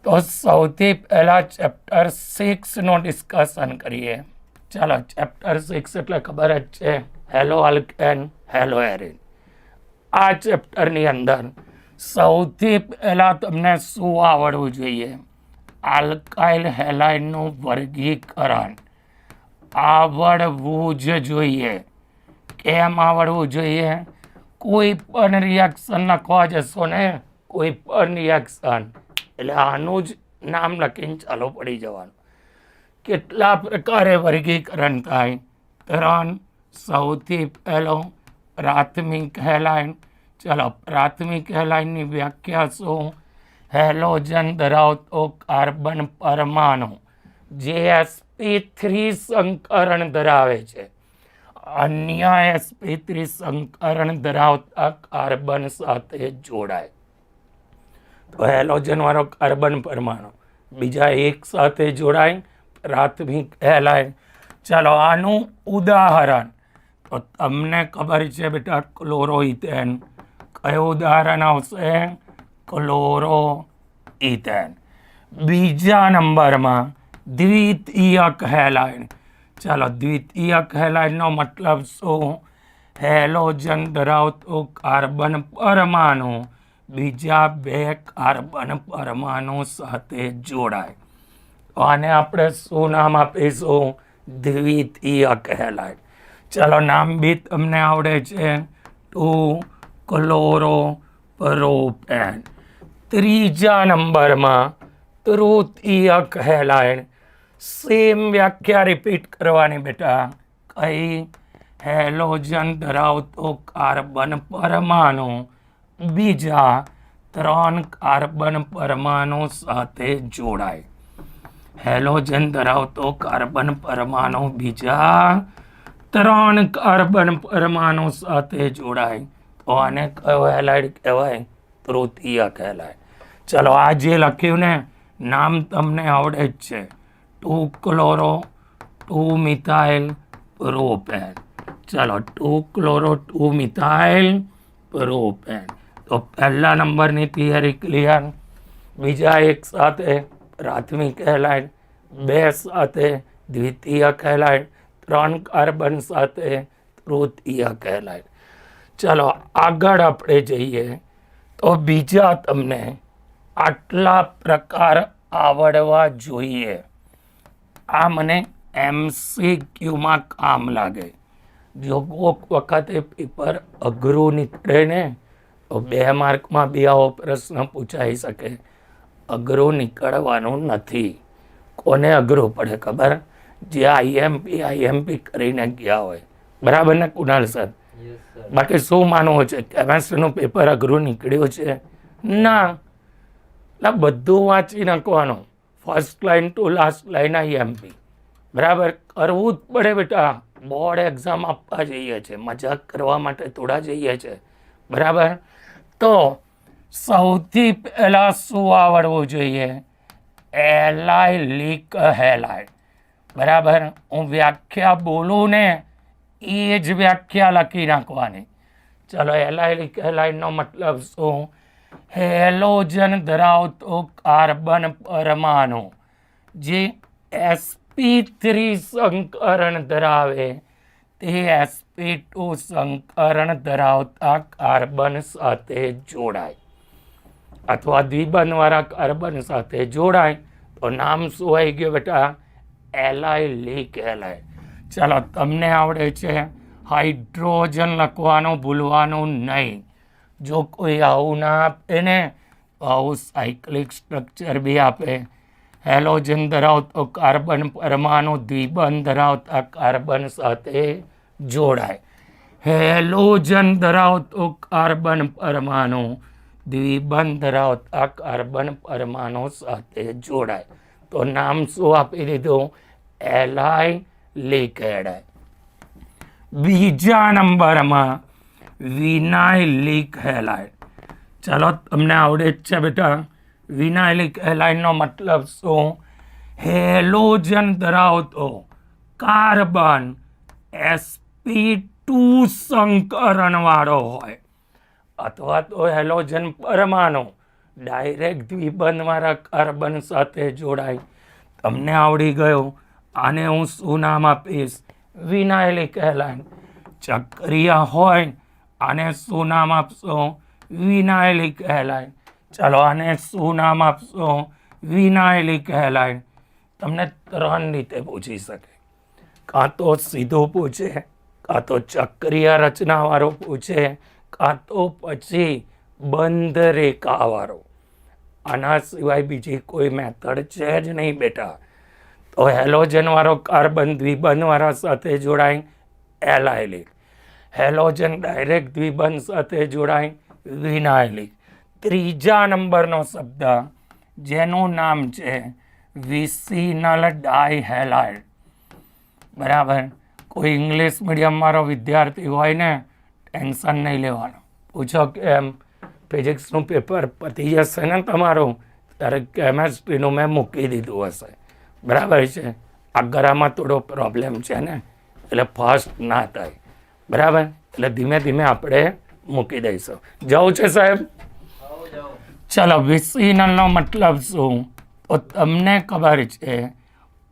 તો સૌથી પહેલા ચેપ્ટર 6નું ડિસ્કશન કરીએ. ચાલો, ચેપ્ટર 6 એટલે ખબર જ છે, હેલો આલ્કેન, હેલો એરિન. આ ચેપ્ટરની અંદર સૌથી પહેલા તમને શું આવડવું જોઈએ? આલ્કાઇલ હેલાઇડનું વર્ગીકરણ આવડવું જ જોઈએ. કેમ આવડવું જોઈએ? કોઈ પણ રિએક્શન લખવા જશો ને, કોઈ પણ રિએક્શન એટલે આનું જ નામ લખીને ચાલો પડી જવાનું. કેટલા પ્રકારે વર્ગીકરણ થાય? 3. સૌથી પહેલો પ્રાથમિક હેલાઇન. ચાલો, પ્રાથમિક હેલાઇનની વ્યાખ્યા શું? હેલોજન ધરાવતો કાર્બન પરમાણુ જે sp3 સંકરણ ધરાવે છે અન્ય sp3 સંકરણ ધરાવતા કાર્બન સાથે જોડાય. તો હેલોજન વાળો કાર્બન પરમાણુ બીજા એક સાથે જોડાય, પ્રાથમિક હેલાઇન. ચાલો, આનું ઉદાહરણ તો તમને ખબર છે બેટા, ક્લોરોઇથેન. કયું ઉદાહરણ આવશે? ક્લોરોઇથેન. બીજા નંબરમાં દ્વિતીયક હેલાઇન. ચાલો, દ્વિતીયક હેલાઇનનો મતલબ શું? હેલોજન ધરાવતો કાર્બન પરમાણુ બીજા 2 કાર્બન પરમાણુ સાથે જોડાય. તો આને આપણે શું નામ આપીશું? દ્વિતીયક હેલાઇન. ચાલો, નામ બી તમને આવડે છે, 2 ક્લોરોપ્રોપેન. ત્રીજા નંબરમાં તૃતીયક હેલાઇન. સેમ વ્યાખ્યા રિપીટ કરવાની બેટા. કઈ? હેલોજન ધરાવતો કાર્બન પરમાણુ બીજા 3 કાર્બન પરમાણુ સાથે જોડાય. હેલોજન ધરાવતો કાર્બન પરમાણુ બીજા 3 કાર્બન પરમાણુ સાથે જોડાય. તો આને કયો હેલાઇડ કહેવાય? તૃતીયક હેલાઇડ. ચલો, આ જે લખ્યું ને, નામ તમને આવડે જ છે, 2 ક્લોરો 2 મિથાઇલ પ્રોપેન. ચલો, 2 ક્લોરો 2 મિથાઇલ પ્રોપેન. તો પહેલા નંબરની થિયરી ક્લિયર. બીજા એક સાથે પ્રાથમિક હેલાઇડ, 2 સાથે દ્વિતીયક હેલાઇડ, 3 કાર્બન સાથે તૃતીયક હેલાઇડ. ચલો, આગળ આપણે જઈએ તો બીજા તમને આટલા પ્રકાર આવડવા જોઈએ. આ મને MCQમાં કામ લાગે. જો કોઈક વખતે પેપર અઘરું નીકળે ને, તો 2 માર્કમાં બી આવો પ્રશ્ન પૂછાઈ શકે. અઘરું નીકળવાનું નથી. કોને અઘરું પડે ખબર? જે આઈએમપી કરીને ગયા હોય. બરાબર ને કુણાલ સર? બાકી શું માનવું છે? કેમેસ્ટ્રીનું પેપર અઘરું નીકળ્યું છે? ના. એટલે બધું વાંચી નાખવાનું, first line to last line IMP. બરાબર કરવું જ પડે બેટા. બોર્ડ એક્ઝામ આપવા જઈએ છે, મજાક કરવા માટે થોડા જઈએ છે. બરાબર. તો સૌથી પહેલા શું આવડવું જોઈએ? Allylic halide. બરાબર. હું વ્યાખ્યા બોલું ને, એ જ વ્યાખ્યા લખી નાખવાની. ચલો, એલાઇલિક હેલાઇડનો મતલબ શું? હેલોજન ધરાવતો કાર્બન પરમાણુ જે sp3 સંકરણ ધરાવે તે sp2 સંકરણ ધરાવતા કાર્બન સાથે જોડાય અથવા દ્વિબંધવાળા કાર્બન સાથે જોડાય. તો નામ શું આવી ગયું બેટા? Allylic halide. ચાલો, તમને આવડે છે, હાઇડ્રોજન લખવાનું ભૂલવાનું નહીં. જો કોઈ આવું ના આપે ને, તો આવું સાયક્લિક સ્ટ્રક્ચર બી આપે. હેલોજન ધરાવતો કાર્બન પરમાણુ દ્વિબંધ ધરાવતા કાર્બન સાથે જોડાય. હેલોજન ધરાવતો કાર્બન પરમાણુ દ્વિબંધ ધરાવતા કાર્બન પરમાણુ સાથે જોડાય. તો નામ શું આપી દીધું? Allylic halide. બીજા નંબરમાં વિનાઇલિક હેલાઇડ. ચાલો, તમને આવડે જ છે બેટા. વિનાઇલિક હેલાઇડનો મતલબ શું? હેલોજન ધરાવતો કાર્બન sp2 સંકરણ વાળો હોય અથવા તો હેલોજન પરમાણુ ડાયરેક્ટ દ્વિબંધવાળા કાર્બન સાથે જોડાય. તમને આવડી ગયો. આને હું શું નામ આપીશ? વિનાઇલિક હેલાઇડ. ચક્રીય હોય આને શું નામ આપશો? વિનાઇલિક હેલાઇડ. ચલો આને શું નામ આપશો? વિનાઇલિક હેલાઇડ. તમને 3 રીતે પૂછી શકે. કાં તો સીધું પૂછે, કાં તો ચક્રીય રચનાવાળો પૂછે, કાં તો પછી બંધ રેખાવાળો. આના સિવાય બીજી કોઈ મેથડ છે જ નહીં બેટા. તો હેલોજનવાળો કાર્બન દ્વિબંધવાળા સાથે જોડાય એલાઇલિક. હેલોજન ડાયરેક્ટ દ્વિબંધ સાથે જોડાય વિનાઇલિક. ત્રીજા નંબરનો શબ્દ જેનું નામ છે વિસિનલ ડાયહેલાઇડ. બરાબર. કોઈ ઇંગ્લિશ મીડિયમવાળો વિદ્યાર્થી હોય ને, ટેન્શન નહીં લેવાનું. પૂછો કે એમ ફિઝિક્સનું પેપર પતી જશે ને તમારું, ત્યારે કેમેસ્ટ્રીનું મેં મૂકી દીધું હશે. બરાબર છે. આ ગરામાં થોડો પ્રોબ્લેમ છે ને, એટલે ફાસ્ટ ના થાય. બરાબર. એટલે ધીમે ધીમે આપણે મૂકી દઈશું. જવું છે સાહેબ? ચલો, વિસિનલનો મતલબ શું? તો તમને ખબર છે,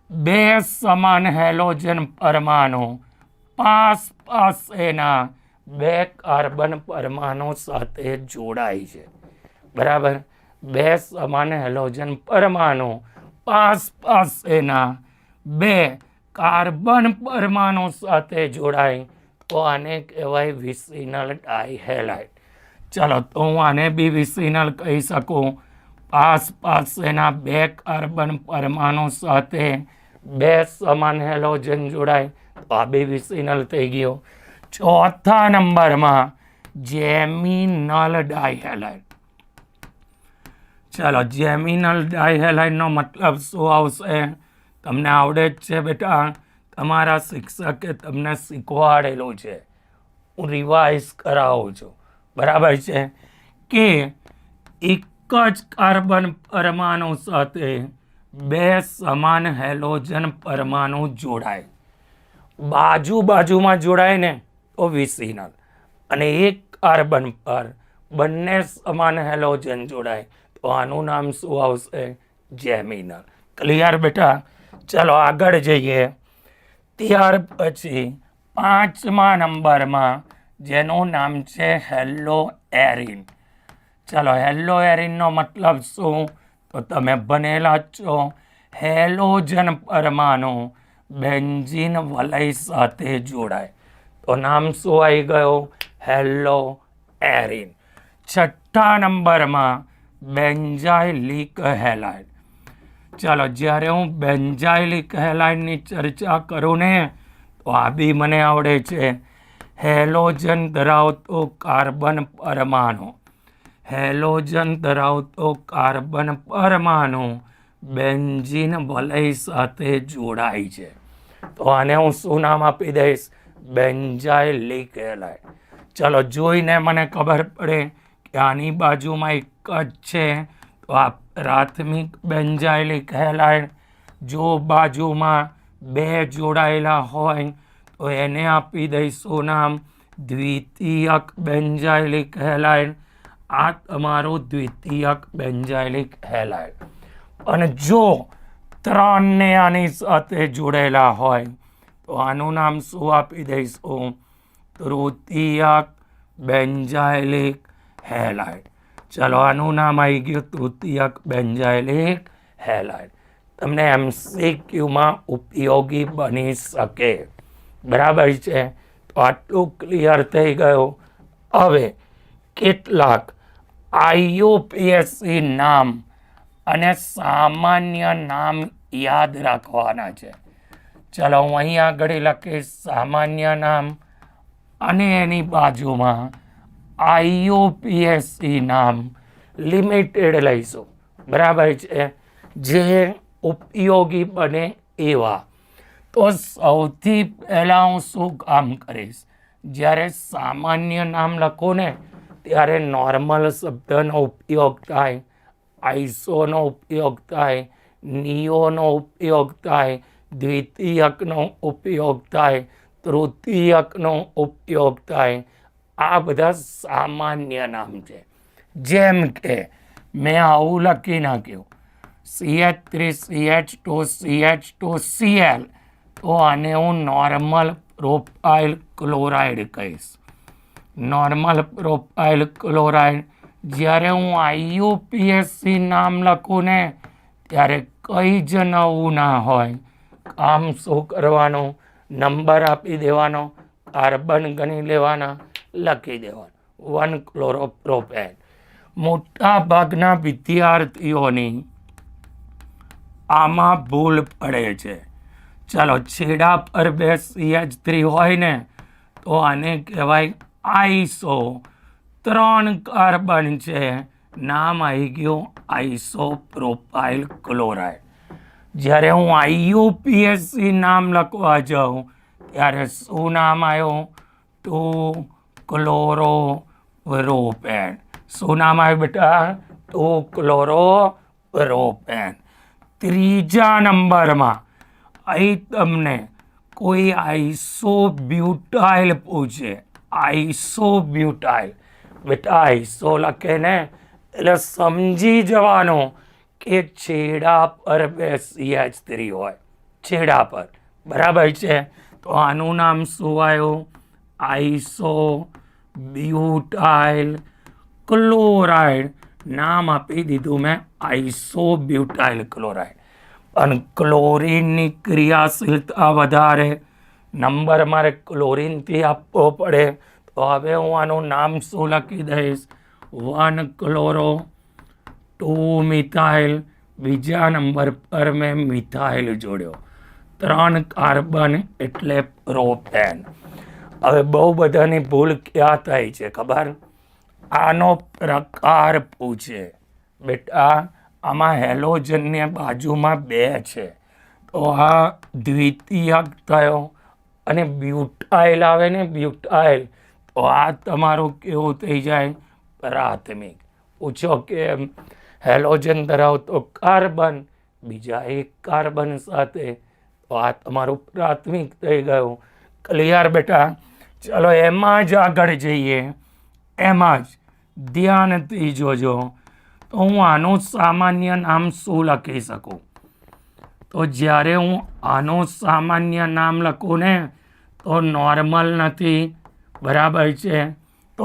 2 સમાન હેલોજન પરમાણુ પાસ એના 2 કાર્બન પરમાણુ સાથે જોડાય છે. બરાબર. 2 સમાન હેલોજન પરમાણુ પાસ એના 2 કાર્બન પરમાણુ સાથે જોડાય તો આને કહેવાય વિસિનલ ડાયહેલાઇડ. ચલો, તો હું આને બી વિસિનલ કહી શકું. પાસ એના 2 કાર્બન પરમાણુ સાથે 2 સમાન હેલોજન જોડાય તો આ બી વિસિનલ થઈ ગયો. ચોથા નંબરમાં જેમિનલ ડાયહેલાઇડ. ચલો, જેમિનલ ડાયહેલાઇડનો મતલબ શું આવશે? તમને આવડે જ છે બેટા. તમારા શિક્ષકે તમને શીખવાડેલું છે. હું રિવાઇઝ કરાવું છું. બરાબર છે કે એક જ કાર્બન પરમાણુ સાથે 2 સમાન હેલોજન પરમાણુ જોડાય. બાજુમાં જોડાય ને તો વિસિનલ. અને એક કાર્બન પર બંને સમાન હેલોજન જોડાય તો આનું નામ શું આવશે? જેમિનલ. ક્લિયર બેટા? ચલો આગળ જઈએ. ત્યાર પછી 5મા નંબરમાં જેનું નામ છે હેલો એરિન. ચલો, હેલો એરિનનો મતલબ શું? તો તમે ભણેલા છો. હેલોજન પરમાણુ બેન્ઝીન વલય સાથે જોડાય તો નામ શું આવી ગયો? Hello arene. 6ઠ્ઠા નંબરમાં બેન્ઝાઇલિક હેલાઇડ. ચાલો, જ્યારે હું બેન્ઝાઇલિક હેલાઇડની ચર્ચા કરું ને તો આ બી મને આવડે છે. હેલોજન ધરાવતો કાર્બન પરમાણુ. હેલોજન ધરાવતો કાર્બન પરમાણુ બેન્ઝીન વલય સાથે જોડાય છે તો આને હું શું નામ આપી દઈશ? Benzylic halide. ચલો, જોઈને મને ખબર પડે કે આની બાજુમાં એક જ છે તો આ પ્રાથમિક બેન્ઝાઇલિક હેલાઇડ. જો બાજુમાં 2 જોડાયેલા હોય તો એને આપી દઈશું નામ દ્વિતીયક બેન્ઝાઇલિક હેલાઇડ. આ તમારું દ્વિતીયક બેન્ઝાઇલિક હેલાઇડ. અને જો 3 ને આની સાથે જોડેલા હોય તો આનું નામ શું આપી દઈશું? તૃતીયક બેન્ઝાઇલિક હેલાઇડ. ચલો, આનું નામ આવી ગયું તૃતીયક બેન્ઝાઇલિક હેલાઇડ. તમને MCQમાં ઉપયોગી બની શકે. બરાબર છે? તો આટલું ક્લિયર થઈ ગયું. હવે કેટલાક IUPAC નામ અને સામાન્ય નામ યાદ રાખવાના છે. ચલો, હું અહીં આગળ લખીશ સામાન્ય નામ અને એની બાજુમાં IUPAC નામ લિમિટેડ લઈશું. બરાબર છે? જે ઉપયોગી બને એવા. તો સૌથી પહેલાં હું શું કામ કરીશ? જ્યારે સામાન્ય નામ લખું ને ત્યારે નોર્મલ શબ્દનો ઉપયોગ થાય, આઈસોનો ઉપયોગ થાય, નિયોનો ઉપયોગ થાય, દ્વિતીયકનો ઉપયોગ થાય, તૃતીયકનો ઉપયોગ થાય. આ બધા સામાન્ય નામ છે. જેમ કે મેં આવું લખી નાખ્યું CH3 CH2 Cl, તો આને હું નોર્મલ પ્રોપાઇલ ક્લોરાઇડ કહીશ. Normal propyl chloride. જ્યારે હું IUPAC નામ લખું ને ત્યારે કંઈ જ નવું ના હોય. કામ શું કરવાનું? નંબર આપી દેવાનો, કાર્બન ગણી લેવાના, લખી દેવાનું 1 ક્લોરોપ્રોપેન. મોટા ભાગના વિદ્યાર્થીઓની આમાં ભૂલ પડે છે. ચાલો, છેડા પર બે CH3 હોય ને તો આને કહેવાય આઈસો. 3 કાર્બન છે, નામ આવી ગયું આઈસોપ્રોપાઇલ ક્લોરાઇડ. જ્યારે હું IUPAC નામ લખવા જાઉં ત્યારે શું નામ આવ્યું? 2 ક્લોરોપ્રોપેન. શું નામ આવ્યું બેટા? 2 ક્લોરોપ્રોપેન. ત્રીજા નંબરમાં અહીં તમને કોઈ આઈસોબ્યુટાઇલ પૂછે. આઈસોબ્યુટાઇલ. બેટા આઈસો લખે ને એટલે સમજી જવાનું કે છેડા પર બે CH3 હોય. છેડા પર, બરાબર છે? તો આનું નામ શું આવ્યું? આઈસોબ્યુટાઇલ ક્લોરાઇડ. નામ આપી દીધું મેં આઈસોબ્યુટાઇલ ક્લોરાઇડ. પણ ક્લોરીનની ક્રિયાશીલતા વધારે. નંબર મારે ક્લોરીનથી આપવો પડે, તો હવે હું આનું નામ શું લખી દઈશ? 1 ક્લોરો 2 મિથાઇલ. બીજા નંબર પર મેં મિથાઇલ જોડ્યો. 3 કાર્બન એટલે પ્રોપેન. હવે બહુ બધાની ભૂલ ક્યાં થાય છે ખબર? આનો પ્રકાર પૂછે. બેટા આમાં હેલોજનની બાજુમાં 2 છે, તો આ દ્વિતીયક થયો. અને બ્યુટાઇલ આવે ને, બ્યુટાઇલ, તો આ તમારું કેવું થઈ જાય? પ્રાથમિક. પૂછો કે હેલોજન ધરાવતો કાર્બન બીજા એક કાર્બન સાથે, તો આ તમારું પ્રાથમિક થઈ ગયું. ક્લિયર બેટા? ચલો એમાં જ આગળ જઈએ. એમાં જ ધ્યાનથી જોજો. તો હું આનું સામાન્ય નામ શું લખી શકું? તો જ્યારે હું આનું સામાન્ય નામ લખું ને તો નોર્મલ નથી, બરાબર છે? તો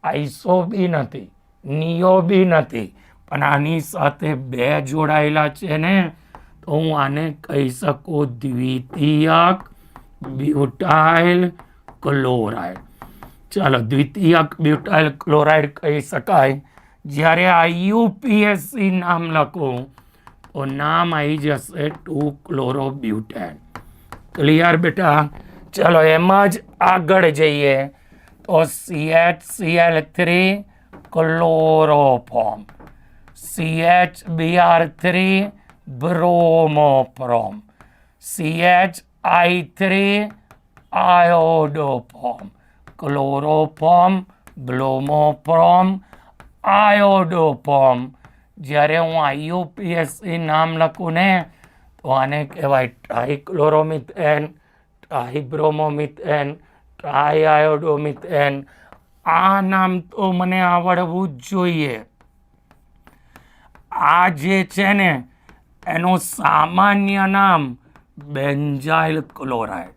આઈસો બી નથી, નિયો બી નથી, પણ આની સાથે 2 જોડાયેલા છે ને, તો હું આને કહી શકું દ્વિતીયક બ્યુટાઇલ ક્લોરાઇડ. ચાલો, દ્વિતીયક બ્યુટાઇલ ક્લોરાઇડ કહી શકાય. જ્યારે IUPAC નામ લખું તો નામ આવી જશે 2 ક્લોરોબ્યુટેન. ક્લિયર બેટા? ચલો એમાં જ આગળ જઈએ. તો CHCl3 chloroform, CHBr3 બ્રોમોફોર્મ, CHI3 આયોડોફોર્મ. Chloroform, બ્રોમોફોર્મ, આયોડોફોર્મ. જ્યારે હું IUPAC નામ લખું ને તો આને કહેવાય ટ્રાઇક્લોરોમિથેન, ટ્રાઇબ્રોમોમિથેન, ટ્રાઇઆયોડોમિથેન. આ નામ તો મને આવડવું જ જોઈએ. આ જે છે ને એનું સામાન્ય નામ બેન્ઝાઇલ ક્લોરાઇડ.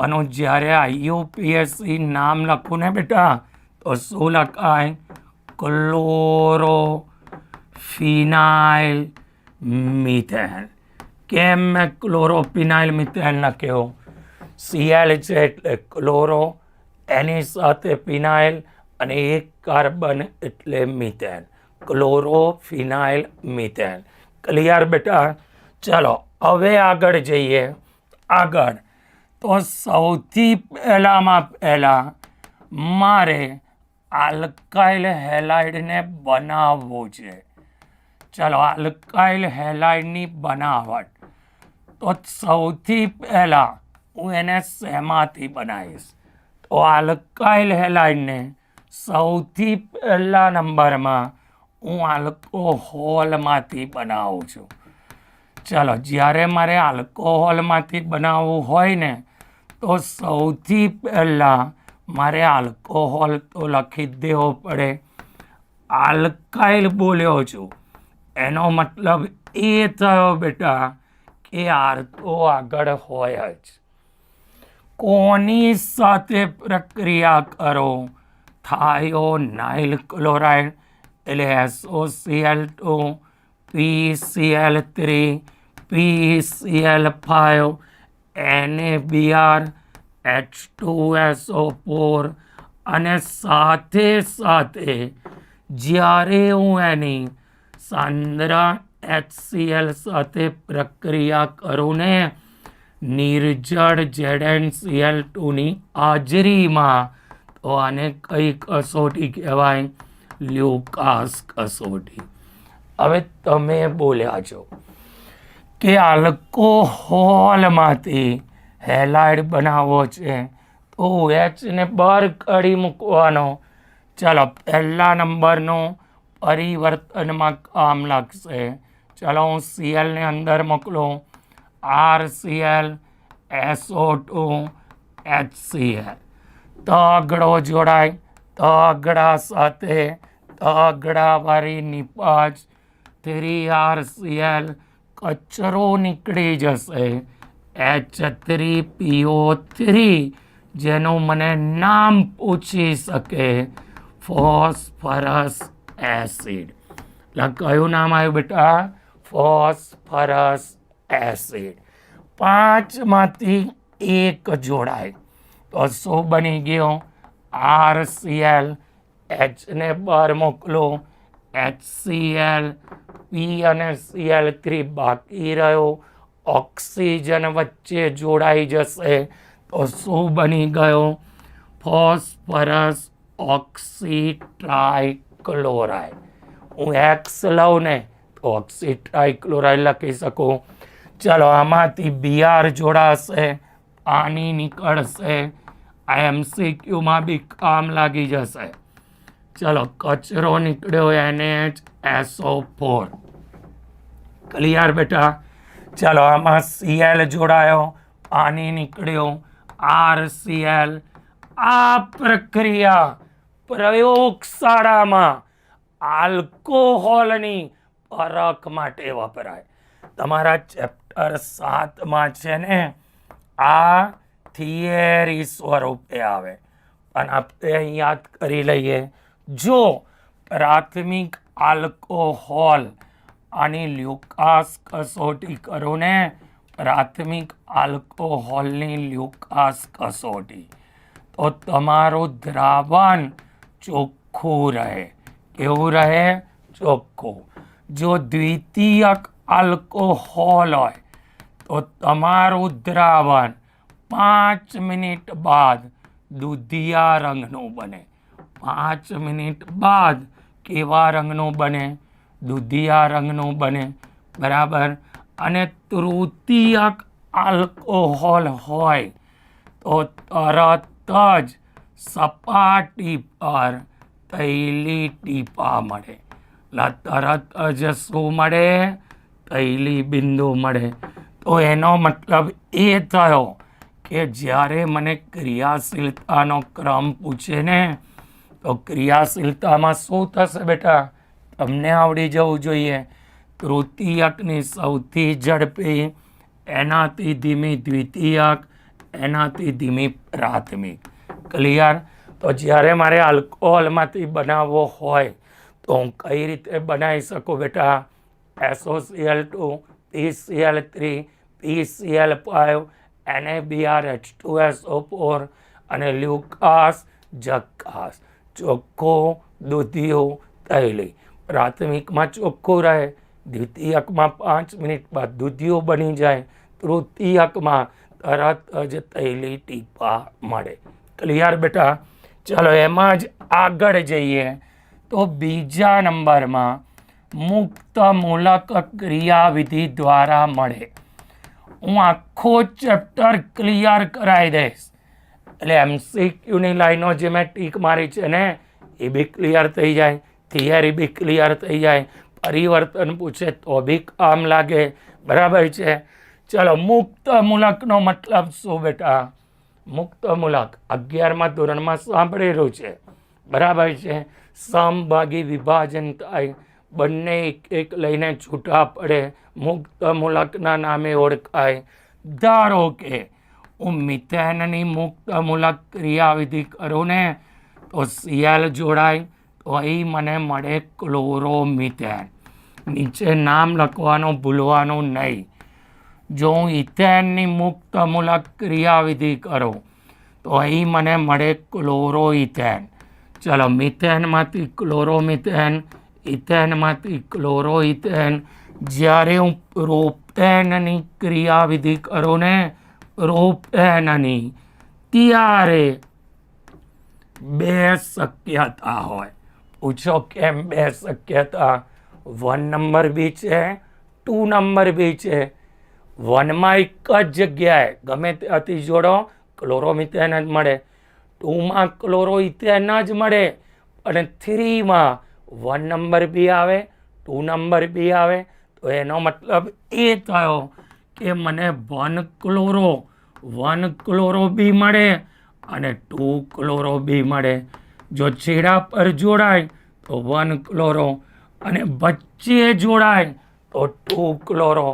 અને જ્યારે IUPAC નામ લખું ને બેટા તો શું લખાય? ક્લોરોફિનાઇલ મિથેન. કેમ મેં ક્લોરોફિનાઇલ મિથેન લખ્યો? Cl છે એટલે ક્લોરો, એની સાથે ફિનાઇલ અને એક કાર્બન એટલે મિથેન. ક્લોરોફિનાઇલ મિથેન. ક્લિયર બેટા? ચલો હવે આગળ જઈએ. આગળ તો સૌથી પહેલાં મારે આલ્કાઇલ હેલાઇડને બનાવવું છે. ચલો, આલ્કાઇલ હેલાઇડની બનાવટ. તો સૌથી પહેલાં હું એને શેમાંથી બનાવીશ? તો આલ્કાઇલ હેલાઇડને સૌથી પહેલા નંબરમાં હું આલ્કોહોલમાંથી બનાવું છું. ચાલો, જ્યારે મારે આલ્કોહોલમાંથી બનાવવું હોય ને તો સૌથી પહેલાં મારે આલ્કોહોલ તો લખી જ દેવો પડે. આલ્કાઇલ બોલ્યો છું એનો મતલબ એ થયો બેટા કે આર તો આગળ હોય જ. કોની સાથે પ્રક્રિયા કરો? થાયોનાઇલ ક્લોરાઇડ એટલે SOCl2 PCl3 PCl5 NaBr H2SO4 અને સાથે સાથે જ્યારે હું એની સાંદ્રા HCl સાથે પ્રક્રિયા કરું ને નિર્જળ ZnCl2 ની હાજરીમાં, તો આને કઈ કસોટી કહેવાય? લ્યુકાસ કસોટી. હવે તમે બોલ્યા છો કે આલ્કોહોલમાંથી હેલાઇડ બનાવવો છે તો H ને બહાર કાઢી મૂકવાનો. ચાલો પહેલા નંબરનો પરિવર્તનમાં કામ લાગશે. ચાલો હું Cl ને અંદર મોકલું. RCl SO2 HCl. તગડો જોડાય, તગડા સાથે તગડાવાળી નિપાજ 3RCl, કચરો નીકળી જશે H3PO3, જેનું મને નામ પૂછી શકે ફોસ્ફરસ એસિડ. એટલે કયું નામ આવ્યું બેટા? Phosphorus acid. 5માંથી 1 જોડાય તો શું બની ગયો? RCl. H ને બહાર મોકલો. HCl. P અને Cl3 બાકી રહ્યો. ઓક્સિજન વચ્ચે જોડાઈ જશે તો શું બની ગયો? ફોસ્ફરસ ઓક્સીટ્રાઇક્લોરાઇડ. હું X લઉં ને તો ઓક્સીટ્રાઇક્લોરાઇડ લખી શકું. ચલો આમાંથી Br જોડાશે, પાણી નીકળશે. આ MCQમાં બી કામ લાગી જશે. ચલો કચરો નીકળ્યો NHSO4. ક્લિયર બેટા? ચલો આમાં Cl જોડાયો, પાણી નીકળ્યો RCl. આ પ્રક્રિયા પ્રયોગશાળામાં આલ્કોહોલની પરખ માટે વપરાય. તમારા ચેપ્ટર 7માં છે ને આ થિયરી સ્વરૂપે આવે, પણ આપણે યાદ કરી લઈએ. જો પ્રાથમિક આલ્કોહોલ આની લ્યુકાસ કસોટી કરો ને, પ્રાથમિક આલ્કોહોલની લ્યુકાસ કસોટી, તો તમારું દ્રાવણ ચોખ્ખું રહે. કેવું રહે? ચોખ્ખું. જો દ્વિતીયક આલ્કોહોલ હોય તો તમારું દ્રાવણ 5 મિનિટ બાદ દૂધિયા રંગનું બને. 5 મિનિટ બાદ કેવા રંગનું બને? દૂધિયા રંગનું બને. બરાબર. અને તૃતીયક આલ્કોહોલ હોય તો તરત જ સપાટી પર તૈલી ટીપા મળે. તરત જ શું મળે? તૈલી બિંદુ મળે. તો એનો મતલબ એ થયો કે જ્યારે મને ક્રિયાશીલતાનો ક્રમ પૂછે ને, તો ક્રિયાશીલતામાં શું થશે બેટા? તમને આવડી જવું જોઈએ. તૃતીયકની સૌથી ઝડપી, એનાથી ધીમી દ્વિતીયક, એનાથી ધીમી પ્રાથમિક. ક્લિયર? તો જ્યારે મારે આલ્કોહોલમાંથી બનાવવો હોય તો હું કઈ રીતે બનાવી શકું બેટા? SOCl2 PCl3 PCl5 NaBr H2SO4 અને લ્યુકાસ જકાસ. ચોખ્ખું, દૂધિયું, તૈલી. પ્રાથમિકમાં ચોખ્ખું રહે, દ્વિતીયકમાં 5 મિનિટ બાદ દૂધિયું બની જાય, તૃતીયકમાં તરત જ તૈલી ટીપા મળે. ક્લિયર બેટા? ચલો એમાં જ આગળ જઈએ તો બીજા નંબરમાં મુક્ત મૂલક ક્રિયાવિધિ દ્વારા મળે. હું આખો ચેપ્ટર ક્લિયર કરાવી દઈશ. એટલે MCQની લાઈનો જે મેં ટીક મારી છે ને એ બી ક્લિયર થઈ જાય, થિયરી બી ક્લિયર થઈ જાય, પરિવર્તન પૂછે તો બી કામ લાગે. બરાબર છે? ચલો મુક્ત મૂલકનો મતલબ શું બેટા? મુક્ત મૂલક 11મા ધોરણમાં સાંભળેલું છે. બરાબર છે? સમભાગી વિભાજન થાય, બંને એક એક લઈને છૂટા પડે મુક્ત મૂલકના નામે ઓળખાય. ધારો કે હું મિથેનની મુક્ત મૂલક ક્રિયાવિધિ કરું ને તો Cl જોડાય તો અહીં મને મળે ક્લોરોમિથેન. નીચે નામ લખવાનું ભૂલવાનું નહીં. જો હું ઇથેનની મુક્ત મૂલક ક્રિયાવિધિ કરું તો અહીં મને મળે ક્લોરોઇથેન. ચલો, મિથેનમાંથી ક્લોરોમિથેન, ઇથેનમાંથી ક્લોરોઇથેન. જ્યારે હું પ્રોપેનની ક્રિયાવિધિ કરું ને પ્રોપેનની, ત્યારે 2 શક્યતા હોય. પૂછો કેમ 2 શક્યતા? 1 નંબર બી છે, 2 નંબર બી છે. 1માં એક જ જગ્યાએ ગમે ત્યાંથી જોડો ક્લોરોમિથેન જ મળે, 2માં ક્લોરોઇથેન જ મળે, અને 3માં 1 નંબર બી આવે, 2 નંબર બી આવે. તો એનો મતલબ એ થયો કે મને 1 ક્લોરો બી મળે અને 2 ક્લોરો બી મળે. જો છેડા પર જોડાય તો 1 ક્લોરો અને વચ્ચે જોડાય તો 2 ક્લોરો.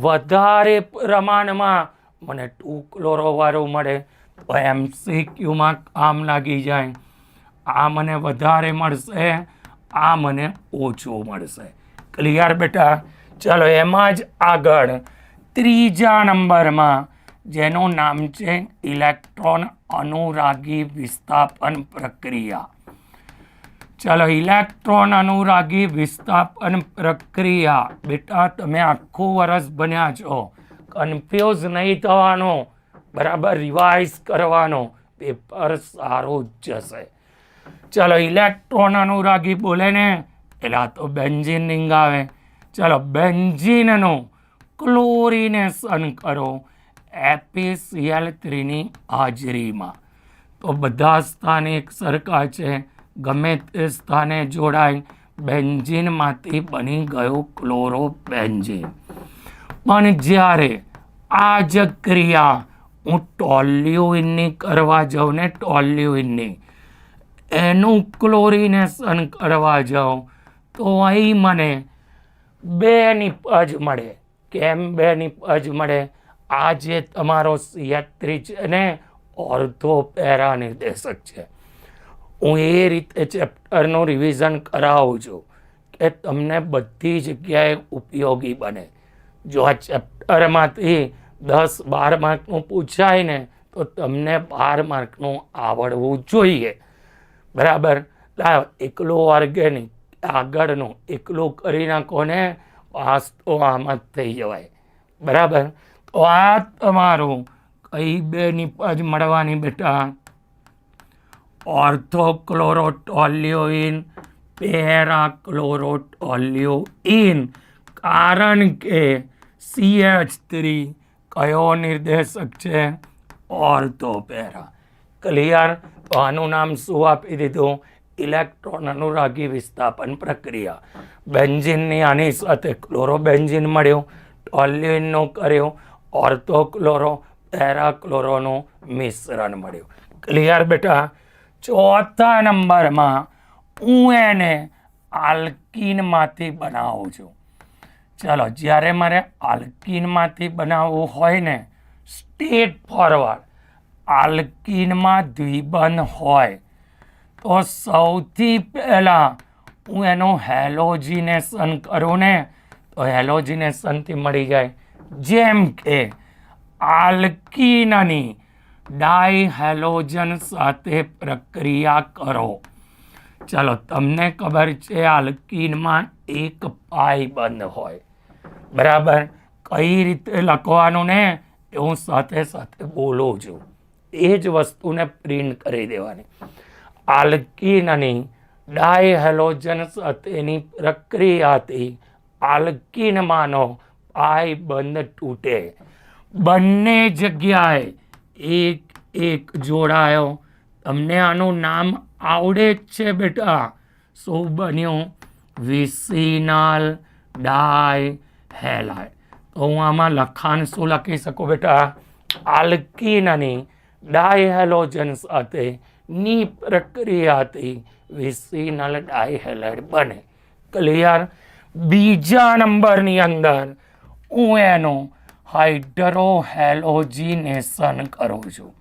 વધારે પ્રમાણમાં મને 2 ક્લોરો વાળું મળે તો MCQમાં કામ લાગી જાય. આ મને વધારે મળશે, આ મને ઓછું મળશે. ક્લિયર બેટા? ચલો, એમાં જ આગળ 3જા નંબરમાં જેનું નામ છે ઇલેક્ટ્રોન અનુરાગી વિસ્થાપન પ્રક્રિયા. ચલો, ઇલેક્ટ્રોન અનુરાગી વિસ્થાપન પ્રક્રિયા. બેટા, તમે આખું વર્ષ ભણ્યા છો, કન્ફ્યુઝ નહીં થવાનો, બરાબર રિવાઇઝ કરવાનો, પેપર સારું જ જશે. ચલો, ઇલેક્ટ્રોન અનુરાગી બોલે ને એટલે તો બેન્ઝીન રિંગ આવે. ચલો, બેન્ઝીનનું ક્લોરિનેશન કરો FeCl3ની હાજરીમાં. તો બધા સ્થાને એક સરખા છે, ગમે તે સ્થાને જોડાય, બેન્ઝીનમાંથી બની ગયું ક્લોરોબેન્ઝીન. પણ જ્યારે આ જ ક્રિયા હું ટોલ્યુઇનની કરવા જાઉં ને, ટોલ્યુઇનની એનું ક્લોરિનેશન કરવા જાઉં તો અહીં મને 2 નિપજ મળે. કેમ 2 નિપજ મળે? આ જે તમારો CH3 છે ને, ઓર્થોપેરા નિર્દેશક છે. હું એ રીતે ચેપ્ટરનું રિવિઝન કરાવું છું કે તમને બધી જગ્યાએ ઉપયોગી બને. જો આ ચેપ્ટરમાંથી 10-12 માર્કનું પૂછાય ને તો તમને 12 માર્કનું આવડવું જોઈએ. બરાબર? એકલું ઓર્ગેનિક આગળનું એકલું કરી નાખો ને, પાસ તો આમ જ થઈ જવાય. બરાબર? તો આ તમારું કઈ 2 નિપજ મળવાની બેટા? ઓર્થોક્લોરોટોલ્યુઇન, પેરાક્લોરોટોલ્યુઇન. કારણ કે CH3 કયો નિર્દેશક છે? ઓર્થોપેરા. ક્લિયર? તો આનું નામ શું આપી દીધું? ઇલેક્ટ્રોન અનુરાગી વિસ્થાપન પ્રક્રિયા. બેન્ઝીનની આની સાથે ક્લોરોબેન્ઝીન મળ્યું, ટોલ્યુઇનનું કર્યું, ઓર્થોક્લોરો પેરાક્લોરોનું મિશ્રણ મળ્યું. ક્લિયર બેટા? 4થા નંબરમાં હું એને આલ્કીનમાંથી બનાવું છું. ચલો, જ્યારે મારે આલ્કીનમાંથી બનાવવું હોય ને, સ્ટેટ ફોરવર્ડ આલ્કીનમાં દ્વિબંધ હોય તો સૌથી પહેલાં હું એનું હેલોજિનેશન કરું ને તો હેલોજિનેશનથી મળી જાય. જેમ કે આલ્કીનની ડાયહેલોજન સાથે પ્રક્રિયા કરો. ચાલો, તમને ખબર છે આલ્કીનમાં એક પાઈ બંધ હોય. બરાબર? કઈ રીતે લખવાનું ને એ હું સાથે સાથે બોલું છું. એ જ વસ્તુને પ્રિન્ટ કરી દેવાની. આલ્કીનની ડાયહેલોજન સાથેની પ્રક્રિયાથી આલ્કીનમાંનો પાઈ બંધ તૂટે. બંને જગ્યાએ એક એક જોડાયો. તમને આનું નામ આવડે જ છે બેટા. શું બન્યું? Vicinal dihalide. તો હું આમાં લખાણ શું લખી શકું બેટા? આલ્કીનની ડાયહેલોજન સાથેની પ્રક્રિયાથી વિસિનલ ડાયહેલાઇડ બને. ક્લિયર? બીજા નંબરની અંદર હું એનું હાઇડ્રો હેલોજિનેશન કરું છું.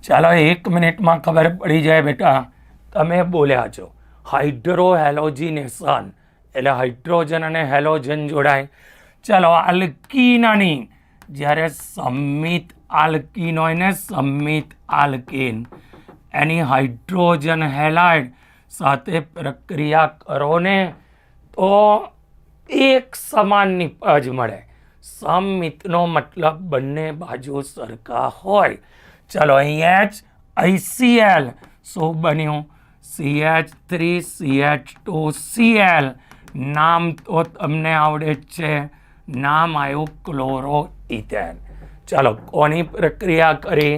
ચાલો 1 મિનિટમાં ખબર પડી જાય બેટા. તમે બોલ્યા છો હાઇડ્રો હેલોજિનેશન એટલે હાઇડ્રોજન અને હેલોજન જોડાય. ચાલો આલ્કીનની જ્યારે સંમિત આલ્કીન હોય ને સંમિત આલ્કીન એની હાઇડ્રોજન હેલાઇડ સાથે પ્રક્રિયા કરો ને તો એક સમાન નિપજ મળે. સમમિતનો મતલબ બંને બાજુ સરખા હોય. ચલો અહીંયા જ HCl શું બન્યું? CH3CH2Cl. નામ તો તમને આવડે જ છે, નામ આવ્યું ક્લોરો ઇથેન. ચાલો કોની પ્રક્રિયા કરી?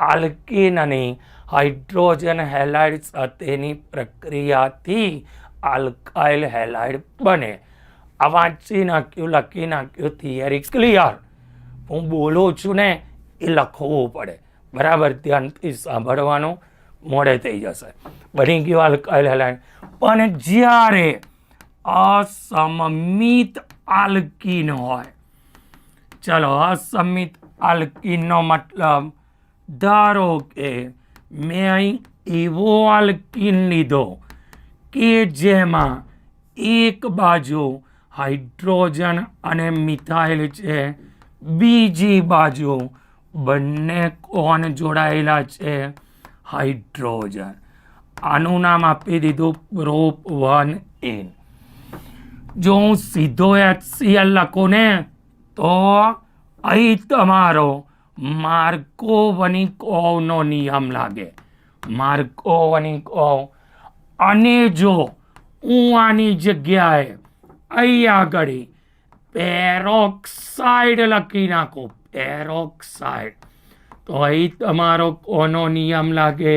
આલ્કીનની હાઇડ્રોજન હેલાઇડ સાથેની પ્રક્રિયાથી આલ્કાઇલ હેલાઇડ બને. આ વાંચી નાખ્યું, લખી નાખ્યું, થિયરી ક્લિયર. હું બોલું છું ને એ લખવું પડે, બરાબર? ધ્યાનથી સાંભળવાનું, મોડે થઈ જશે. બની ગયું આલ્કાઇલ હેલાઇડ. પણ જ્યારે અસમમિત આલ્કીન હોય, ચલો અસમમિત આલ્કીનનો મતલબ ધારો કે મેં અહીં એવો આલ્કીન લીધો કે જેમાં એક બાજુ હાઇડ્રોજન અને મિથાઇલ છે, બીજી બાજુ બંને કોણ જોડાયેલા છે? હાઇડ્રોજન. આનું નામ આપી દીધું પ્રોપ1N. જો હું સીધો HCl લખું ને તો અહીં તમારો માર્કોવનિકોવનો નિયમ લાગે. માર્કોવનિકોવ. અને જો હું આની જગ્યાએ અહીં આગળ પેરોક્સાઇડ લખી નાખું, પેરોક્સાઇડ, તો અહીં તમારો કોનો નિયમ લાગે?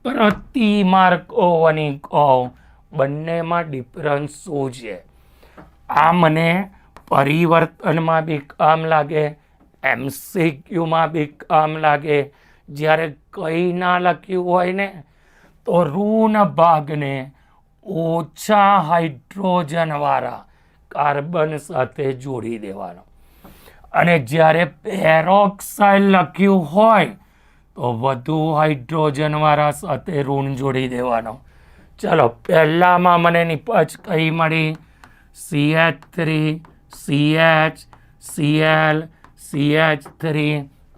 પ્રતિ માર્કોવનિકોવ. બંનેમાં ડિફરન્સ શું છે? આ મને પરિવર્તનમાં બી કામ લાગે, MCQમાં બી કામ લાગે. જ્યારે કંઈ ના લખ્યું હોય ને તો ઋણ ભાગને ઓછા હાઇડ્રોજનવાળા કાર્બન સાથે જોડી દેવાનો, અને જ્યારે પેરોક્સાઇડ લખ્યું હોય તો વધુ હાઇડ્રોજનવાળા સાથે ઋણ જોડી દેવાનો. ચલો પહેલામાં મને નિપજ કઈ મળી? CH3 CH Cl CH3.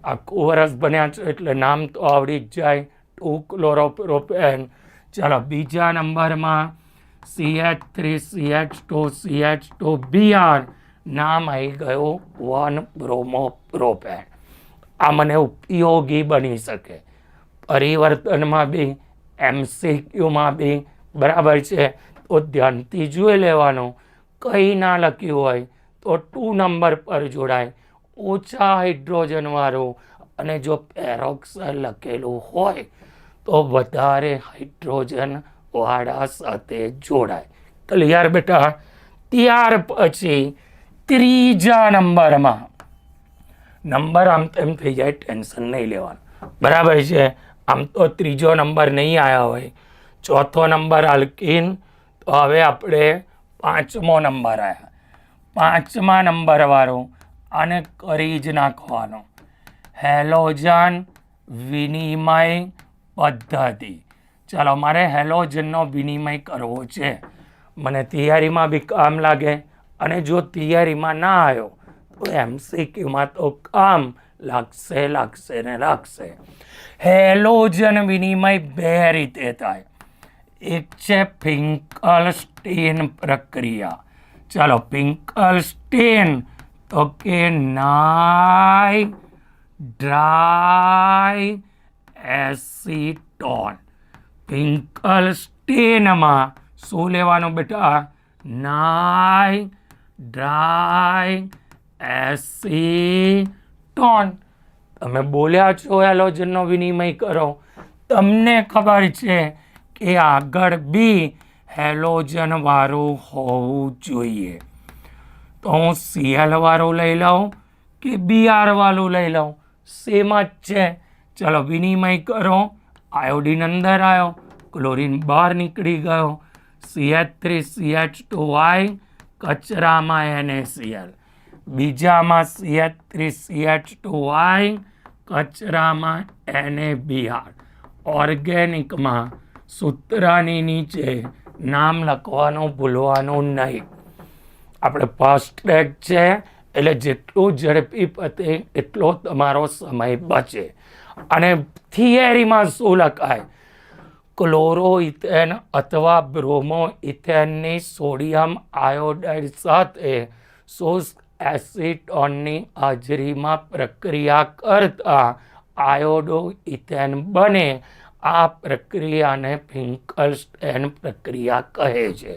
આ કોરસ બન્યા છે એટલે નામ તો આવડી જ જાય, 2 ક્લોરોપ્રોપેન. ચલો બીજા નંબરમાં CH3 CH2 CH2Br. નામ આવી ગયું 1 બ્રોમોપ્રોપેન. આ મને ઉપયોગી બની શકે પરિવર્તનમાં બી, MCQમાં બી, બરાબર છે? તો ધ્યાનથી જોઈ લેવાનું. કંઈ ના લખ્યું હોય તો 2 નંબર પર જોડાય, ઓછા હાઇડ્રોજનવાળું. અને જો પેરોક્સાઇડ લખેલું હોય તો વધારે હાઇડ્રોજનવાળા સાથે જોડાય. ક્લિયર બેટા? ત્યાર પછી ત્રીજા નંબરમાં, નંબર આમ તેમ થઈ જાય, ટેન્શન નહીં લેવાનું, બરાબર છે? આમ તો ત્રીજો નંબર નહીં આવ્યા હોય, ચોથો નંબર આલ્કીન. તો હવે આપણે 5મો નંબર આવ્યા. 5મા નંબરવાળું આને કરી જ નાખવાનો, હેલોજન વિનિમય પદ્ધતિ. ચાલો મારે હેલોજનનો વિનિમય કરવો છે. મને થિયરીમાં બી કામ લાગે, અને જો થિયરીમાં ના આવ્યો તો MCQમાં તો કામ લાગશે ને લાગશે. હેલોજન વિનિમય 2 રીતે થાય. એક છે ફિંકલસ્ટીન પ્રક્રિયા. ચાલો ફિંકલસ્ટીન તો કે નાઇટ્રાઈ એસિટોન. ફિંકલસ્ટીનમાં શું લેવાનું બેટા? નાઇટ્રાઈ એસિટોન. તમે બોલ્યા છો હેલોજનનો વિનિમય કરો, તમને ખબર છે કે આગળ બી હેલોજન વાળું હોવું જોઈએ. તો હું Cl વાળું લઈ લઉં કે Br વાળું લઈ લઉં? સેમ જ છે. ચલો વિનિમય કરો. આયોડિન અંદર આવ્યો, ક્લોરીન બહાર નીકળી ગયો. CH3CH2I કચરામાં NaCl, બીજામાં CH3CH2I કચરામાં NaBr. ઓર્ગેનિકમાં સૂત્રની નીચે નામ લખવાનું ભૂલવાનું નહીં. આપણે ફાસ્ટ ટ્રેક છે એટલે જેટલું ઝડપી પતે એટલો તમારો સમય બચે. અને થિયરીમાં શું લખાય? ક્લોરોઇથેન અથવા બ્રોમો ઇથેનની સોડિયમ આયોડાઇડ સાથે શુષ્ક એસિટોનની હાજરીમાં પ્રક્રિયા કરતા આયોડો ઇથેન બને. આ પ્રક્રિયાને ફિંકલસ્ટેન પ્રક્રિયા કહે છે.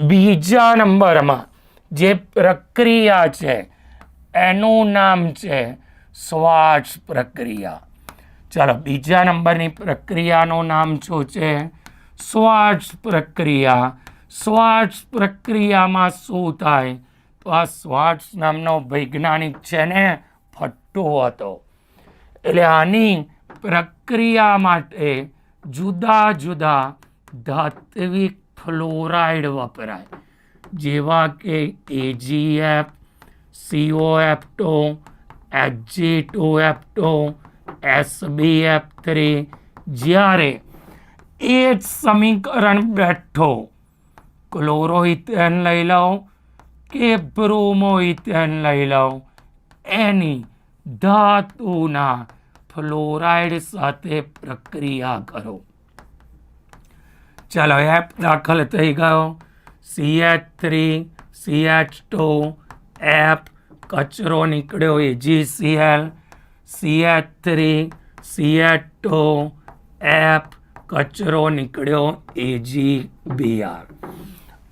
બીજા નંબરમાં જે પ્રક્રિયા છે એનું નામ છે શ્વાર્ટ્ઝ પ્રક્રિયા. ચાલો, બીજા નંબરની પ્રક્રિયાનું નામ શું છે? શ્વાર્ટ્ઝ પ્રક્રિયા. શ્વાર્ટ્ઝ પ્રક્રિયામાં શું થાય? તો આ શ્વાર્ટ્ઝ નામનો વૈજ્ઞાનિક છે ને ફટ્ટો હતો. એટલે આની પ્રક્રિયા માટે જુદા જુદા ધાત્વિક ફ્લોરાઇડ વપરાય, જેવા કે AgF, COF2, Hg2F2, SbF3. જ્યારે એ જ સમીકરણ બેઠો ક્લોરોઇથેન લઈ લઉં કે બ્રોમોઇથેન લઈ લઉં, એની ધાતુના ફ્લોરાઇડ સાથે પ્રક્રિયા કરો. ચાલો, F દાખલ થઈ ગયો. CH3 CH2 F કચરો નીકળ્યો AgCl, CH3 CH2 F કચરો નીકળ્યો AgBr.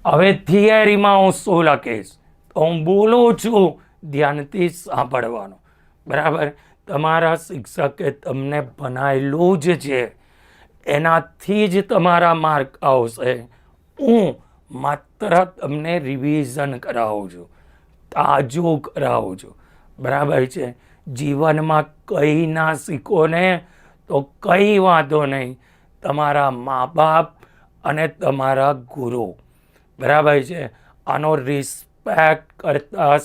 હવે થિયરીમાં હું શું લખીશ તો હું બોલું છું, ધ્યાનથી સાંભળવાનું. બરાબર? તમારા શિક્ષકે તમને ભણાયેલું જ છે, એનાથી જ તમારા માર્ક આવશે. હું માત્ર તમને રિવિઝન કરાવું છું, તાજું કરાવું છું. બરાબર છે? જીવનમાં કંઈ ના શીખો ને તો કંઈ વાંધો નહીં, તમારા મા બાપ અને તમારા ગુરુ, બરાબર છે, આનો રિસ્પેક્ટ કરતા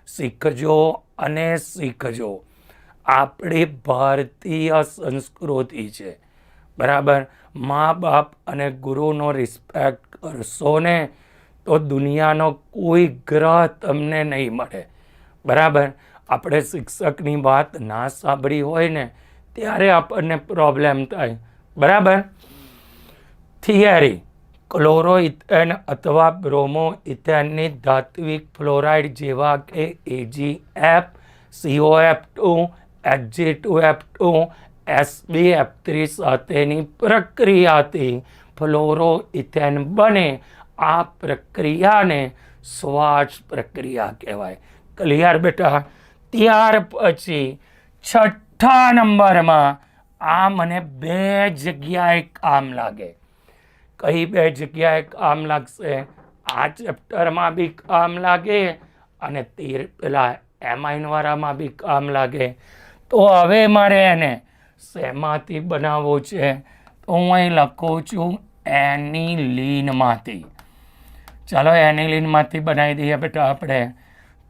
શીખજો અને શીખજો. આપણી ભારતીય સંસ્કૃતિ છે. બરાબર? મા બાપ અને ગુરુનો રિસ્પેક્ટ કરશો ને તો દુનિયાનો કોઈ ગ્રહ તમને નહીં મળે. બરાબર? આપણે શિક્ષકની વાત ના સાંભળી હોય ને ત્યારે આપણને પ્રોબ્લેમ થાય. બરાબર? થિયરી: ક્લોરોઇથેન અથવા બ્રોમોઇથેનની ધાત્વિક ફ્લોરાઇડ જેવા કે AgF, COF2, Hg2F2, SbF3 સાથેની પ્રક્રિયાથી ફ્લોરોઇથેન બને. આ પ્રક્રિયાને શ્વાર્ટ્ઝ પ્રક્રિયા કહેવાય. ક્લિયર બેટા? ત્યાર પછી છઠ્ઠા નંબરમાં આ મને 2 જગ્યાએ કામ લાગે. કઈ 2 જગ્યાએ કામ લાગશે? આ ચેપ્ટરમાં બી કામ લાગે અને પેલા એમાઇન વાળામાં બી કામ લાગે. તો હવે મારે એને શેમાંથી બનાવવો છે? તો હું અહીં લખું છું એનિલીનમાંથી. ચાલો, એનિલીનમાંથી બનાવી દઈએ બેટા આપણે.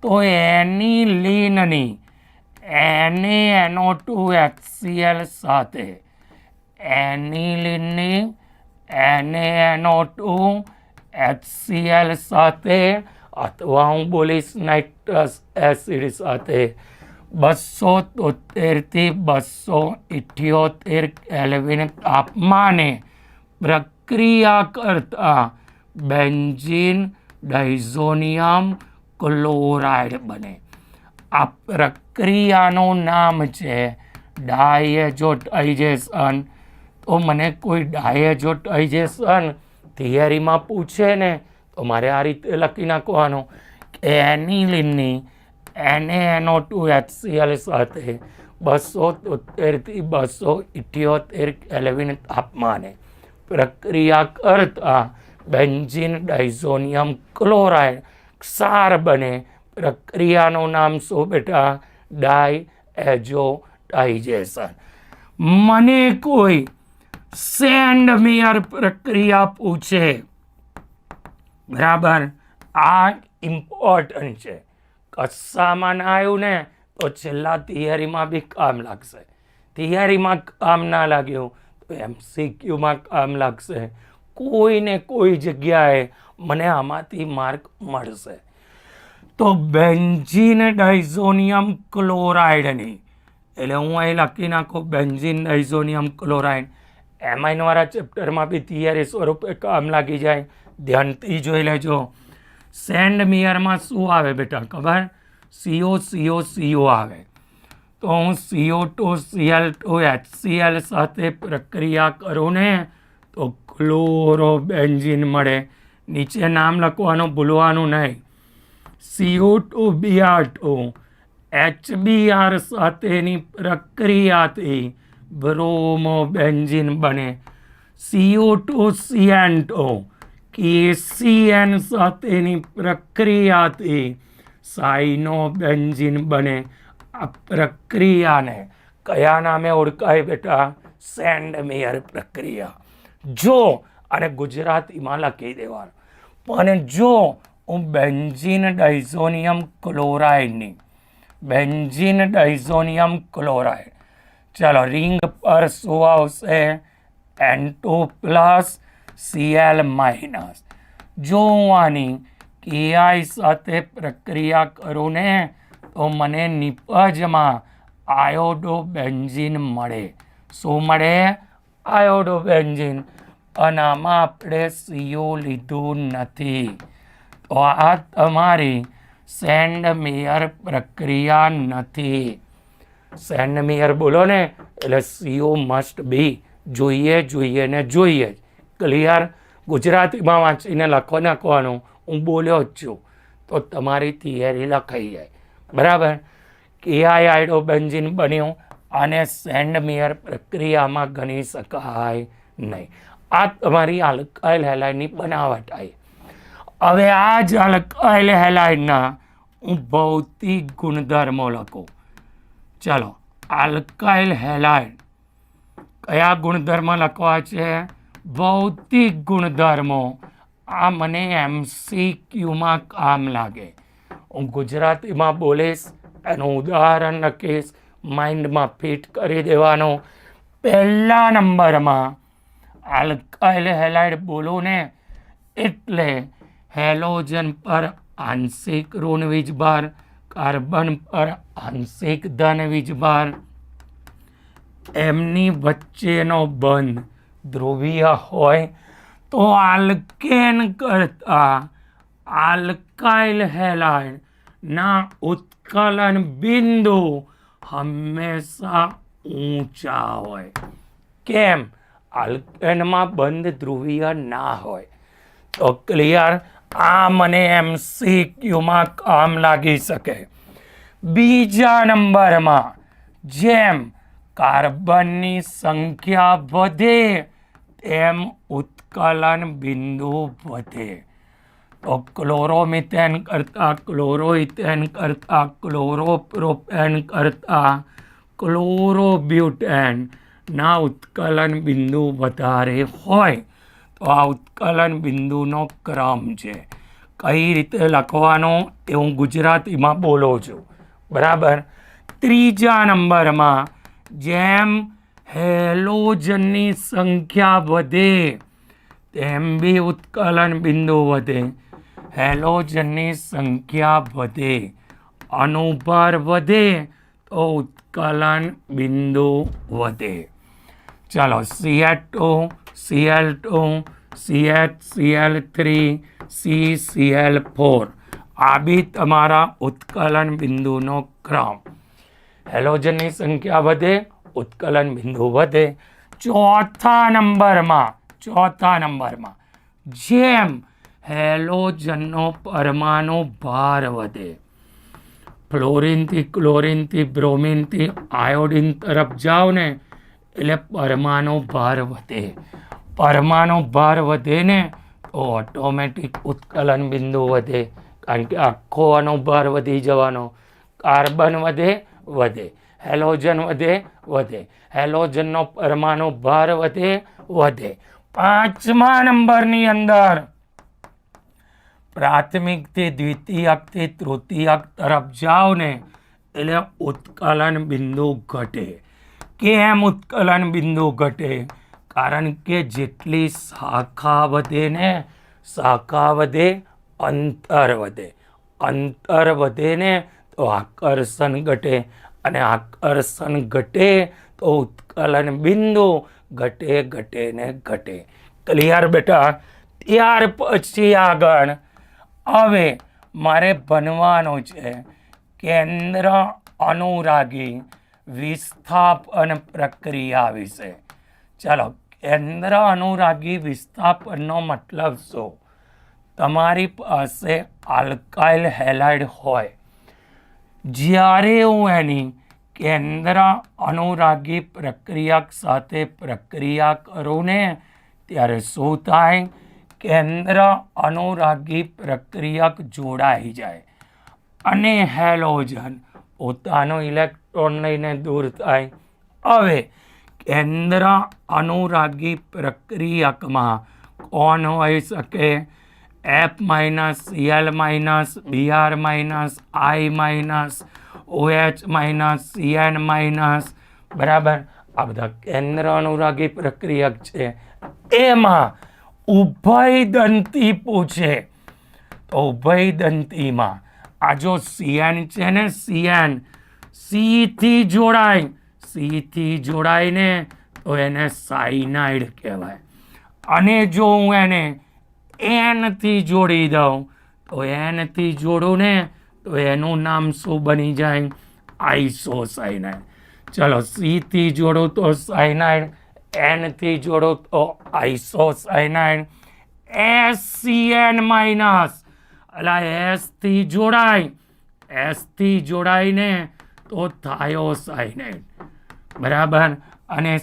તો એનિલીનની NaNO2HCl સાથે એનિલીનની NaNO2HCl સાથે અથવા હું બોલીશ નાઇટ્રસ એસિડ સાથે 273 થી 278 કેલ્વિન તાપમાને પ્રક્રિયા કરતા બેન્ઝીન ડાયઝોનિયમ ક્લોરાઇડ બને. આ પ્રક્રિયાનું નામ છે ડાયએઝોટાઇઝેશન. તો મને કોઈ ડાયએઝોટાઇઝેશન થિયરીમાં પૂછે ને તો મારે આ રીતે લખી નાખવાનું કે એનિલીનની NaNO2HCl સાથે 273 થી 278 કેલ્વિન તાપમાને પ્રક્રિયા કરતા બેન્ઝીન ડાયઝોનિયમ ક્લોરાઇડ ક્ષાર બને. પ્રક્રિયાનું નામ શું બેટા? ડાયએઝોટાઇઝેશન. મને કોઈ સેન્ડમેયર પ્રક્રિયા પૂછે, બરાબર. આ ઇમ્પોર્ટન્ટ છે. કશામાં ના આવ્યું ને તો છેલ્લા થિયરીમાં બી કામ લાગશે. થિયરીમાં કામ ના લાગ્યું તો MCQમાં કામ લાગશે. કોઈ ને કોઈ જગ્યાએ મને આમાંથી માર્ક મળશે. તો બેન્ઝીન ડાઇઝોનિયમ ક્લોરાઇડની, એટલે હું અહીં લખી નાખું બેન્ઝીન ડાઇઝોનિયમ ક્લોરાઇડ. એમાઇનવાળા ચેપ્ટરમાં બી થિયરી સ્વરૂપે કામ લાગી જાય, ધ્યાનથી જોઈ લેજો. સેન્ડમેયરમાં શું આવે બેટા ખબર? CO આવે. તો હું CO2 Cl2 HCl સાથે પ્રક્રિયા કરું ને તો ક્લોરોબેન્ઝીન મળે. નીચે નામ લખવાનું ભૂલવાનું નહીં. CO2 Br2 HBr સાથેની પ્રક્રિયાથી બ્રોમોબેન્ઝીન બને. CO2 CN2 KCN સાથેની પ્રક્રિયાથી સાઇનોબેન્ઝીન બને. આ પ્રક્રિયાને કયા નામે ઓળખાય બેટા? સેન્ડમેયર પ્રક્રિયા. જો અને ગુજરાતીમાં લખી દેવાનું. પણ જો હું બેન્ઝીન ડાઇઝોનિયમ ક્લોરાઇડ, ચાલો રિંગ પર શું આવશે? N2 plus Cl minus. જો હું આની KI સાથે પ્રક્રિયા કરું ને તો મને નિપજમાં આયોડોબેન્ઝીન મળે. શું મળે? આયોડોબેન્ઝીન. અને આમાં આપણે CO લીધું નથી. તો આ તમારી સેન્ડમેયર પ્રક્રિયા નથી. સેન્ડમેયર બોલો ને એટલે CO મસ્ટ બી, જોઈએ ને જોઈએ. ક્લિયર? ગુજરાતીમાં વાંચીને નાખવાનું. હું બોલ્યો જ છું તો તમારી થિયરી લખાઈ જાય. બરાબર. KI આયોડોબેન્ઝીન બન્યું અને સેન્ડમેયર પ્રક્રિયામાં ગણી શકાય નહીં. આ તમારી આલ્કાઇલ હેલાઇડની બનાવટ આવી. હવે આ જ આલ્કાઇલ હેલાઇડના હું ભૌતિક ગુણધર્મો લખું. ચાલો, આલ્કાઇલ હેલાઇડ કયા ગુણધર્મ લખવા છે? ભૌતિક ગુણધર્મો. આ મને MCQમાં કામ લાગે. હું ગુજરાતીમાં બોલીશ, એનું ઉદાહરણ લખીશ, માઇન્ડમાં ફિટ કરી દેવાનો. પહેલા નંબરમાં આલ્કાઇલ હેલાઇડ બોલું ને એટલે હેલોજન પર આંશિક ઋણ વીજભાર, કાર્બન પર આંશિક ધન વીજભાર, એમની વચ્ચેનો બંધ ધ્રુવીય હોય તો આલ્કેન કરતા આલ્કાઇલ હેલાઇડ ના ઉત્કલન બિંદુ હંમેશા ઊંચા હોય. કેમ? આલ્કેનમાં બંધ ધ્રુવીય ના હોય. તો ક્લિયર? આ મને MCQમાં કામ લાગી શકે. બીજા નંબરમાં જેમ કાર્બનની સંખ્યા વધે તેમ ઉત્કલન બિંદુ વધે. તો ક્લોરોમિથેન કરતાં ક્લોરોઇથેન કરતાં ક્લોરોપ્રોપેન કરતાં ક્લોરોબ્યુટેન ના ઉત્કલન બિંદુ વધારે હોય તો આ ઉત્કલન બિંદુનો ક્રમ છે. કઈ રીતે લખવાનો એ હું ગુજરાતીમાં બોલું છું. બરાબર. ત્રીજા નંબરમાં જેમ હેલોજનની સંખ્યા વધે તેમ બી ઉત્કલન બિંદુ વધે. હેલોજનની સંખ્યા વધે, અનુભાર વધે તો ઉત્કલન બિંદુ વધે. ચાલો, CH2 Cl2 CH Cl3 આ બી તમારા ઉત્કલન બિંદુનો ક્રમ. હેલોજનની સંખ્યા વધે, ઉત્કલન બિંદુ વધે. ચોથા નંબરમાં જેમ હેલોજનનો પરમાણુ ભાર વધે, ફ્લોરિનથી ક્લોરિનથી બ્રોમિનથી આયોડિન તરફ જાઓ ને એટલે પરમાણુ ભાર વધે. પરમાણુ ભાર વધે ને તો ઓટોમેટિક ઉત્કલન બિંદુ વધે, કારણ કે આખો અણુભાર વધી જવાનો. કાર્બન વધે. હેલોજન વધે. હેલોજનનો પરમાણુ ભાર વધે. 5મા નંબરની અંદર પ્રાથમિકથી દ્વિતીયકથી તૃતીયક તરફ જાઓ ને એટલે ઉત્કલન બિંદુ ઘટે. કેમ ઉત્કલન બિંદુ ઘટે? કારણ કે જેટલી શાખા વધે ને અંતર વધે. અંતર વધે ને તો આકર્ષણ ઘટે, અને આકર્ષણ ઘટે તો ઉત્કલન બિંદુ ઘટે ને ઘટે. ક્લિયર બેટા? ત્યાર પછી આગળ હવે મારે ભણવાનું છે કેન્દ્ર અનુરાગી વિસ્થાપન પ્રક્રિયા વિશે. ચાલો, કેન્દ્ર અનુરાગી વિસ્થાપનનો મતલબ શું? તમારી પાસે આલ્કાઇલ હેલાઇડ હોય, જ્યારે હું એની કેન્દ્ર અનુરાગી પ્રક્રિયક સાથે પ્રક્રિયા કરું ને ત્યારે શું થાય? કેન્દ્ર અનુરાગી પ્રક્રિયક જોડાઈ જાય અને હેલોજન પોતાનો ઇલેક્ટ્રોન લઈને દૂર થાય. હવે કેન્દ્ર અનુરાગી પ્રક્રિયકમાં કોણ હોઈ શકે? F- Cl- Br- I- OH- Cn-. બરાબર? આ બધા કેન્દ્ર અનુરાગી પ્રક્રિયક છે. એમાં ઉભયદંતી પૂછે તો ઉભયદંતીમાં આ જો Cn છે ને, Cn C થી જોડાય ને તો એને સાયનાઇડ કહેવાય. અને જો હું એને N થી જોડી દઉં તો N થી જોડું ને તો એનું નામ શું બની જાય? આઇસોસાયનાઇડ. ચલો, C થી જોડો તો સાયનાઇડ, N થી જોડો તો આઇસોસાયનાઇડ. SCN- S થી જોડાય ને તો થાયોસાયનાઇડ. બરાબર? અને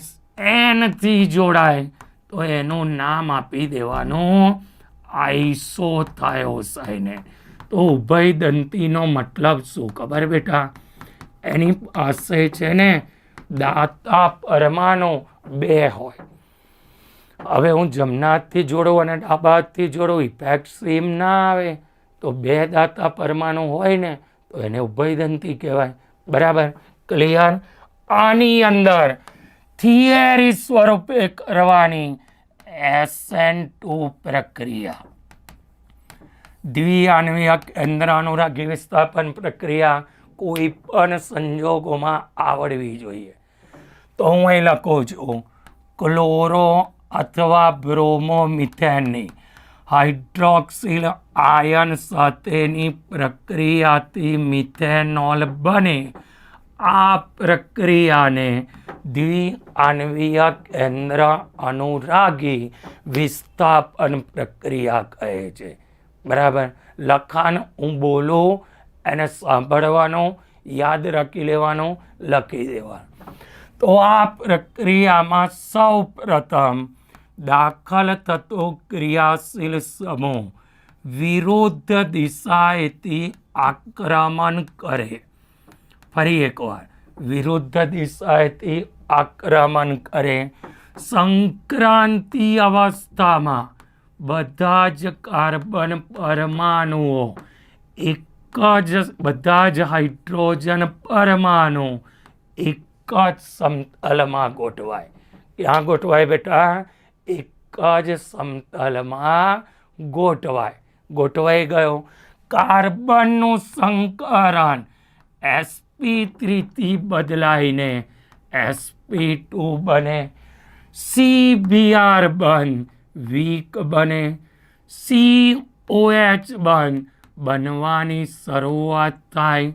N થી જોડાય તો એનું નામ આપી દેવાનું આઇસોથાયોસાયનાઇડ. તો ઉભયદંતીનો મતલબ શું ખબર બેટા? એની પાસે છે ને દાતા પરમાણુ 2 હોય. હવે હું જમણા હાથથી જોડું અને ડાબા હાથથી જોડું, ઇફેક્ટ સેમ ના આવે. તો 2 દાતા પરમાણુ હોય ને તો એને ઉભયદંતી કહેવાય. બરાબર? ક્લિયર? આની અંદર થિયરી સ્વરૂપે કરવાની SN2 પ્રક્રિયા, દ્વિઆણ્વીય કેન્દ્ર અનુરાગી વિસ્થાપન પ્રક્રિયા કોઈ પણ સંજોગોમાં આવડવી જોઈએ. તો હું અહીં લખું છું, ક્લોરો અથવા બ્રોમો મિથેનની હાઇડ્રોક્સિલ આયન સાથેની પ્રક્રિયાથી મિથેનોલ બને. આ પ્રક્રિયાને દ્વિઆણ્વીય કેન્દ્ર અનુરાગી વિસ્થાપન પ્રક્રિયા કહે છે. બરાબર? લખાણ હું બોલું એને સાંભળવાનું, યાદ રાખી લેવાનું, લખી દેવાનું. તો આ પ્રક્રિયામાં સૌ પ્રથમ દાખલ થતો ક્રિયાશીલ સમૂહ વિરુદ્ધ દિશાએથી આક્રમણ કરે. ફરી એકવાર, વિરુદ્ધ દિશાએથી આક્રમણ કરે. સંક્રાંતિ અવસ્થામાં બધા જ કાર્બન પરમાણુઓ બધા જ હાઇડ્રોજન પરમાણુ એક જ સમતલમાં ગોઠવાય. ક્યાં ગોઠવાય બેટા? એક જ સમતલમાં ગોઠવાઈ ગયો. કાર્બનનું સંકરણ sp3 થી બદલાઈને sp2 બને. CBr બંધ વીક બને. COH બંધ બનવાની શરૂઆત થાય.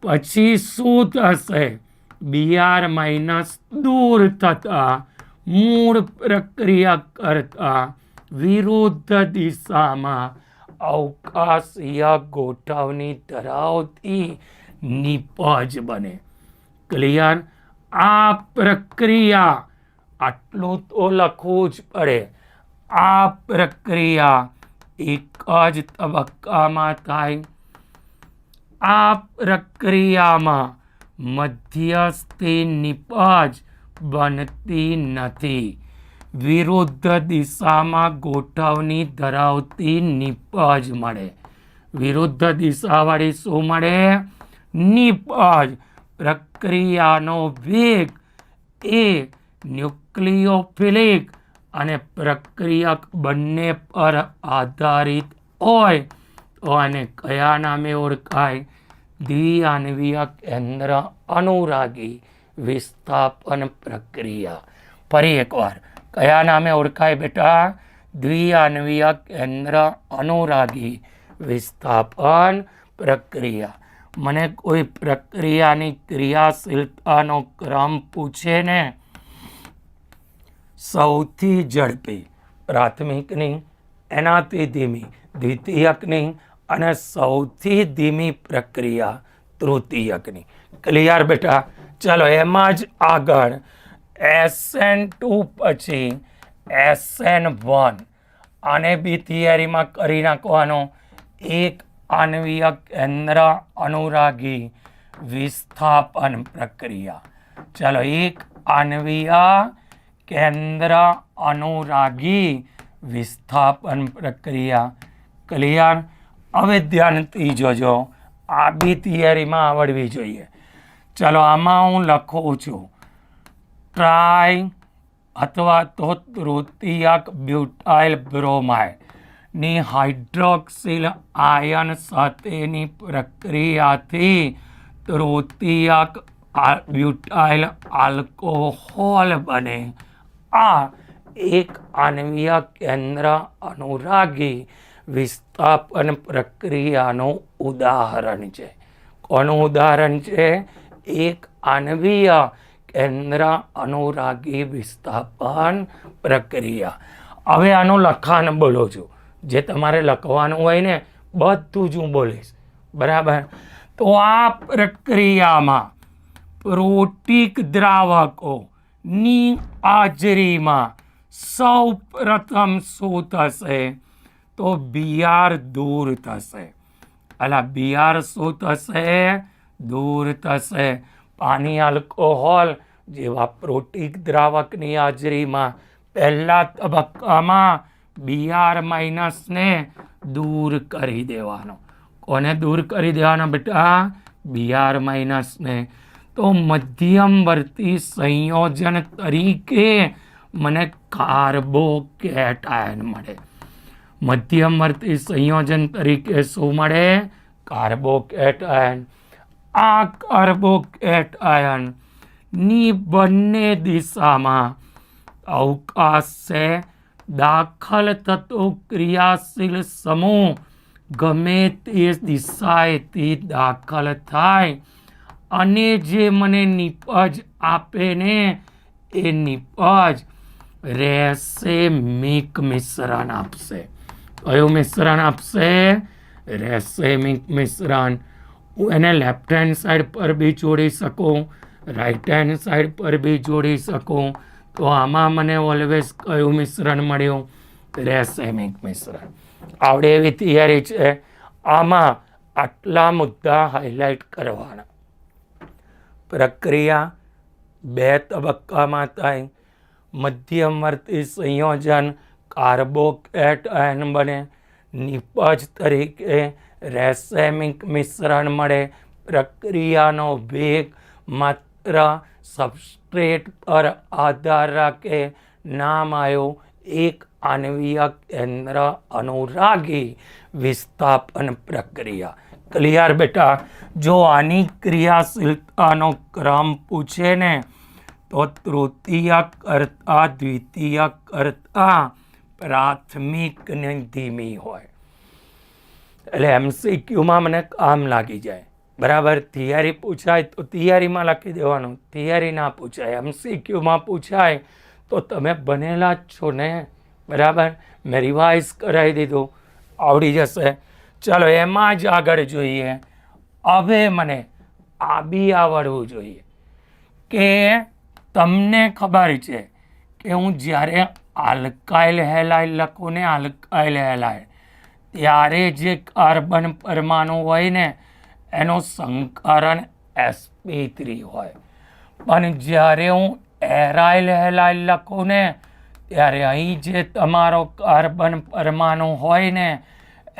પછી શું થશે? Br- દૂર થતા મૂળ પ્રક્રિયા કરતા વિરુદ્ધ દિશામાં અવકાશીય ગોઠવણી ધરાવતી નિપજ બને. ક્લિયર? આ પ્રક્રિયા, આટલું તો લખવું જ પડે, આ પ્રક્રિયા એક જ તબક્કામાં થાય. આ પ્રક્રિયામાં મધ્યસ્થી નિપજ બનતી નથી. વિરુદ્ધ દિશામાં ગોઠવણી ધરાવતી નિપજ મળે. વિરુદ્ધ દિશાવાળી શું મળે? નિપજ. પ્રક્રિયાનો વેગ એ ન્યુક્લિયોફિલિક અને પ્રક્રિયક બંને પર આધારિત હોય તો આને કયા નામે ઓળખાય? દ્વિઆણ્વીય કેન્દ્ર અનુરાગી વિસ્થાપન પ્રક્રિયા. ફરી એકવાર, કયા નામે ઓળખાય બેટા? દ્વિઆણ્વીય કેન્દ્ર અનુરાગી વિસ્થાપન પ્રક્રિયા. મને કોઈ પ્રક્રિયાની ક્રિયાશીલતાનો ક્રમ પૂછે ને, સૌથી ઝડપી પ્રાથમિકની, એનાથી ધીમી દ્વિતીયકની અને સૌથી ધીમી પ્રક્રિયા તૃતીયકની. ક્લિયર બેટા? ચલો એમાં જ આગળ SN2 પછી SN1 આને બી થિયરીમાં કરી નાખવાનો. એક આણ્વીય કેન્દ્ર અનુરાગી વિસ્થાપન પ્રક્રિયા. ચલો, એક આણ્વીય કેન્દ્ર અનુરાગી વિસ્થાપન પ્રક્રિયા. ક્લિયર? હવે ધ્યાનથી જોજો, આ બી થિયરીમાં આવડવી જોઈએ. ચલો, આમાં હું લખું છું ટ્રાય અથવા તો તૃતીયક બ્યુટાઇલ બ્રોમાઇડ ની હાઇડ્રોક્સિલ આયન સાથેની પ્રક્રિયાથી તૃતીયક બ્યુટાઇલ આલ્કોહોલ બને. આ એક આણ્વીય કેન્દ્ર અનુરાગી વિસ્થાપન પ્રક્રિયાનું ઉદાહરણ છે. કોનું ઉદાહરણ છે? એક આણ્વીય કેન્દ્ર અનુરાગી વિસ્થાપન પ્રક્રિયા. હવે આનું લખાણ બોલો છું. જે તમારે લખવાનું હોય ને બધું જ હું બોલીશ. બરાબર? તો આ પ્રક્રિયામાં પ્રોટીક દ્રાવકોની હાજરીમાં સૌ પ્રથમ શું થશે? તો બિયાર દૂર થશે. બિયાર શું થશે? દૂર થશે. પાણી, આલ્કોહોલ જેવા પ્રોટીક દ્રાવકની હાજરીમાં પહેલા તબક્કામાં બીઆર માઇનસને દૂર કરી દેવાનો. કોને દૂર કરી દેવાનો બેટા? બીઆર માઇનસને. તો મધ્યમવર્તી સંયોજન તરીકે મને કાર્બોકેટાયન મળે. મધ્યમવર્તી સંયોજન તરીકે શું મળે? કાર્બોકેટાયન. આ કાર્બોકેટાયન ની બંને દિશામાં અવકાશ છે. દાખલ થતો ક્રિયાશીલ સમૂહ ગમે તે દિશાએથી દાખલ થાય અને જે મને નિપજ આપે ને એ નિપજ રેસેમિક મિશ્રણ આપશે. કયું મિશ્રણ આપશે? રેસેમિક મિશ્રણ. હું એને લેફ્ટ હેન્ડ સાઈડ પર બી જોડી શકું, રાઈટ હેન્ડ સાઈડ પર બી જોડી શકું. તો આમાં મને ઓલવેઝ કયું મિશ્રણ મળ્યું? રેસેમિક મિશ્રણ. આવડે એવી થિયરી છે. આમાં આટલા મુદ્દા હાઇલાઇટ કરવાના. પ્રક્રિયા 2 તબક્કામાં થાય. મધ્યમવર્તી સંયોજન કાર્બોકેટાયન બને. નિપજ તરીકે રેસેમિક મિશ્રણ મળે. પ્રક્રિયાનો વેગ માત્ર સબસ્ટ્રેટ પર આધાર રાખે. નામ આવ્યું એક આણ્વીય કેન્દ્ર અનુરાગી વિસ્થાપન પ્રક્રિયા. ક્લિયર બેટા? જો આની ક્રિયાશીલતાનો ક્રમ પૂછે ને તો તૃતીય કરતા દ્વિતીય કરતા પ્રાથમિકની ધીમી હોય. એટલે MCQમાં મને કામ લાગી જાય. બરાબર? થિયરી પૂછાય તો થિયરીમાં લખી દેવાનું. થિયરી ના પૂછાય, MCQમાં પૂછાય તો તમે બનેલા જ છો ને. બરાબર? મેં રિવાઇઝ કરાવી દીધું, આવડી જશે. ચલો, એમાં જ આગળ જોઈએ. હવે મને આ બી આવડવું જોઈએ કે તમને ખબર છે કે હું જ્યારે આલ્કાઇલ હેલાઇડ લખું ને, આલ્કાઇલ હેલાઇડ, ત્યારે જે કાર્બન પરમાણુ હોય ને એનું સંકરણ sp3 હોય. પણ જ્યારે હું એરાઇલ હેલાઇલ લખું ને ત્યારે અહીં જે તમારો કાર્બન પરમાણુ હોય ને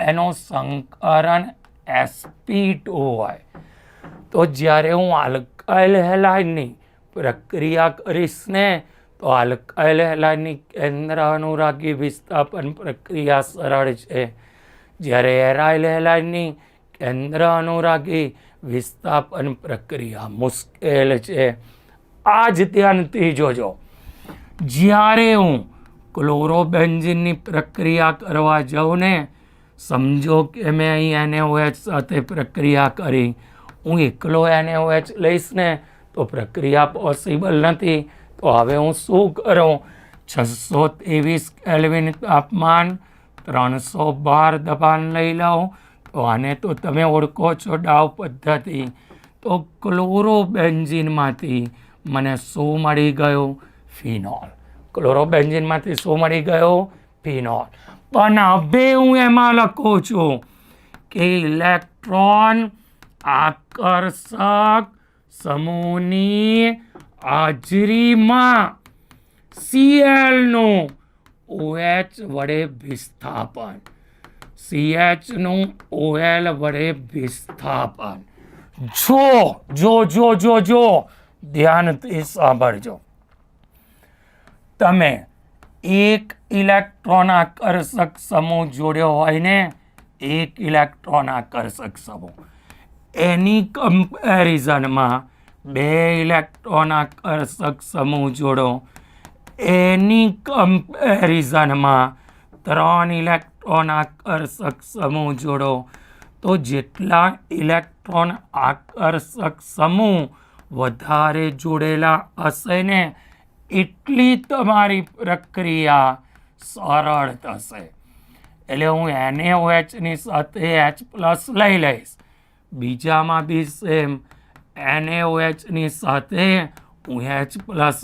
એનો સંકરણ sp2 હોય. તો જ્યારે હું આલ્કાઇલ હેલાઇડની પ્રક્રિયા કરીશ ને તો આલ્કાઇલ હેલાઇડની કેન્દ્ર અનુરાગી વિસ્થાપન પ્રક્રિયા સરળ છે, જ્યારે એરાઇલ હેલાઇડની કેન્દ્ર અનુરાગી વિસ્થાપન પ્રક્રિયા મુશ્કેલ છે. આ જ ધ્યાનથી જોજો. જ્યારે હું ક્લોરોબેન્ઝીનની પ્રક્રિયા કરવા જાઉં ને, સમજો કે મેં અહીં NaOH સાથે પ્રક્રિયા કરી, હું એકલો NaOH લઈશ ને તો પ્રક્રિયા પોસિબલ નથી. તો હવે હું શું કરું? 623 કેલ્વિન તાપમાન, 312 દબાણ લઈ લઉં. તો આને તો તમે ઓળખો છો ડાવ પદ્ધતિ. તો ક્લોરોબેન્ઝીનમાંથી મને શું મળી ગયું? ફિનોલ. ક્લોરોબેન્ઝીનમાંથી શું મળી ગયું? ફિનોલ. પણ હવે હું એમાં લખું છું કે ઇલેક્ટ્રોન આકર્ષક સમૂહની હાજરીમાં Cl નું OH વડે વિસ્થાપન, CH નું OL વડે વિસ્થાપન. જો ધ્યાનથી સાંભળજો. તમે એક ઇલેક્ટ્રોન આકર્ષક સમૂહ જોડ્યો હોય ને, એક ઇલેક્ટ્રોન આકર્ષક સમૂહ, એની કમ્પેરિઝનમાં 2 ઇલેક્ટ્રોન આકર્ષક સમૂહ જોડો, એની કમ્પેરિઝનમાં 3 ઇલેક્ટ્રોન આકર્ષક સમૂહ જોડો, તો જેટલા ઇલેક્ટ્રોન આકર્ષક સમૂહ વધારે જોડેલા હશે ને એટલી તમારી પ્રક્રિયા સરળ થશે. એટલે હું NaOHની સાથે H+ લઈ લઈશ, બીજામાં બી સેમ NaOHની સાથે હું H+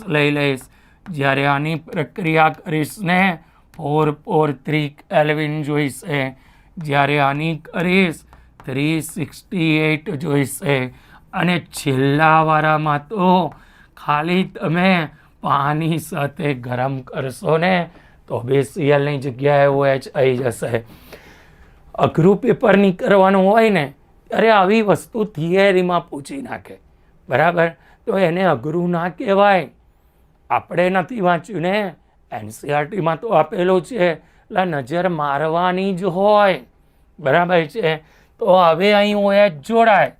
લઈ લઈશ. જ્યારે આની પ્રક્રિયા કરીશ ને 443 કેલ્વિન જોઈશે, જ્યારે આની કરીશ 368 જોઈશે, અને છેલ્લા વારામાં તો ખાલી તમે પાણી સાથે ગરમ કરશો ને તો Clની જગ્યાએ OH આવી જશે. અઘરું પેપર નહીં કરવાનું હોય ને ત્યારે આવી વસ્તુ થિયરીમાં પૂછી નાખે, બરાબર? તો એને અઘરું ના કહેવાય. આપણે નથી વાંચ્યું ને, NCERTમાં તો આપેલું છે, એટલે નજર મારવાની જ હોય, બરાબર છે? તો હવે અહીં OH જોડાય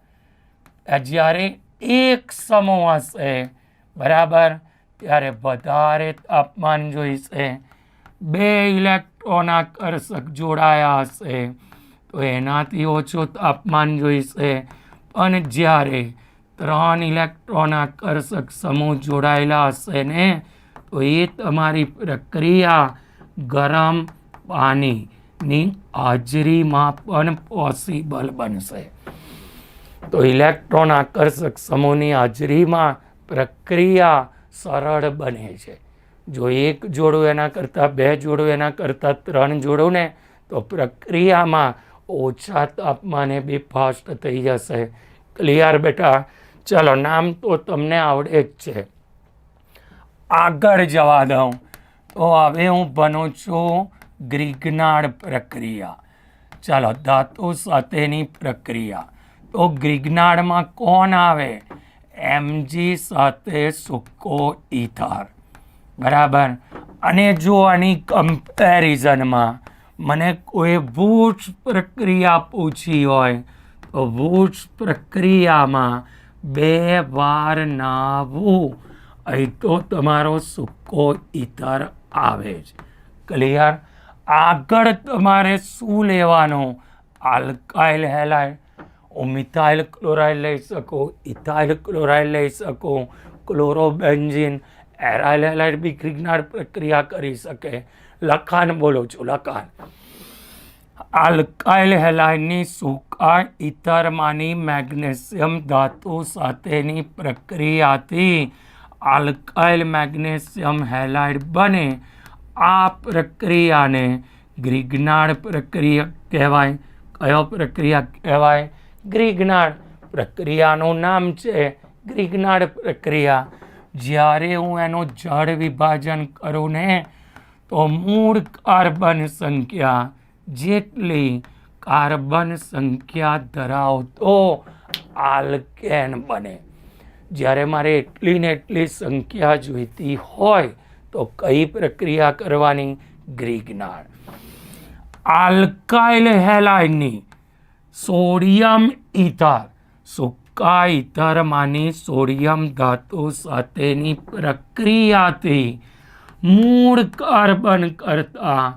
જ્યારે એક સમૂહ હશે, બરાબર, ત્યારે વધારે તાપમાન જોઈશે. 2 ઇલેક્ટ્રોન આકર્ષક જોડાયા હશે તો એનાથી ઓછું તાપમાન જોઈશે. અને જ્યારે 3 ઇલેક્ટ્રોન આકર્ષક સમૂહ જોડાયેલા હશે ને તો એ તમારી પ્રક્રિયા ગરમ પાણીની હાજરીમાં પણ પોસિબલ બનશે. તો ઇલેક્ટ્રોન આકર્ષક સમૂહની હાજરીમાં પ્રક્રિયા સરળ બને છે. જો 1 જોડું એના કરતાં 2 જોડું એના કરતાં 3 જોડું ને તો પ્રક્રિયામાં ઓછા તાપમાને બી ફાસ્ટ થઈ જશે. ક્લિયર બેટા? ચલો, નામ તો તમને આવડે જ છે. આગળ જવા દઉં તો હવે હું બનું છું ગ્રિગ્નાર્ડ પ્રક્રિયા. ચાલો, ધાતુ સાથેની પ્રક્રિયા. તો ગ્રિગ્નાર્ડમાં કોણ આવે? Mg સાથે સૂકો ઇથર, બરાબર. અને જો આની કમ્પેરિઝનમાં મને કોઈ વૂટ્સ પ્રક્રિયા પૂછી હોય તો વૂટ્સ પ્રક્રિયામાં 2 વાર નાવું, અહીં તો તમારો સૂકો ઇથર આવે જ. ક્લિયર? આગળ તમારે શું લેવાનું? Alkyl halide. હું મિથાઇલ ક્લોરાઇડ લઈ શકું, ઇથાઇલ ક્લોરાઇડ લઈ શકું, ક્લોરોબેન્ઝીન, એરાઇલ હેલાઇડ બી ગ્રિગ્નાર્ડ પ્રક્રિયા કરી શકે. લખાણ બોલું છું, લખાણ. આલ્કાઇલ હેલાઇડની સૂકા ઇથરમાંની મેગ્નેશિયમ ધાતુ સાથેની પ્રક્રિયાથી આલ્કાઇલ મેગ્નેશિયમ હેલાઇડ બને. આ પ્રક્રિયાને ગ્રિગ્નાર્ડ પ્રક્રિયા કહેવાય. કયો પ્રક્રિયા કહેવાય? ગ્રિગ્નાર્ડ. પ્રક્રિયાનું નામ છે ગ્રિગ્નાર્ડ પ્રક્રિયા. જ્યારે હું એનું જળ વિભાજન કરું ને તો મૂળ કાર્બન સંખ્યા જેટલી કાર્બન સંખ્યા ધરાવતો આલ્કેન બને. જ્યારે મારે એટલી ને એટલી સંખ્યા જોઈતી હોય તો કઈ પ્રક્રિયા કરવાની? ગ્રિગ્નાર્ડ. આલ્કાઇલ હેલાઇડની સોડિયમ ઇથર, સૂકા ઇથરમાંની સોડિયમ ધાતુ સાથેની પ્રક્રિયાથી મૂળ કાર્બન કરતાં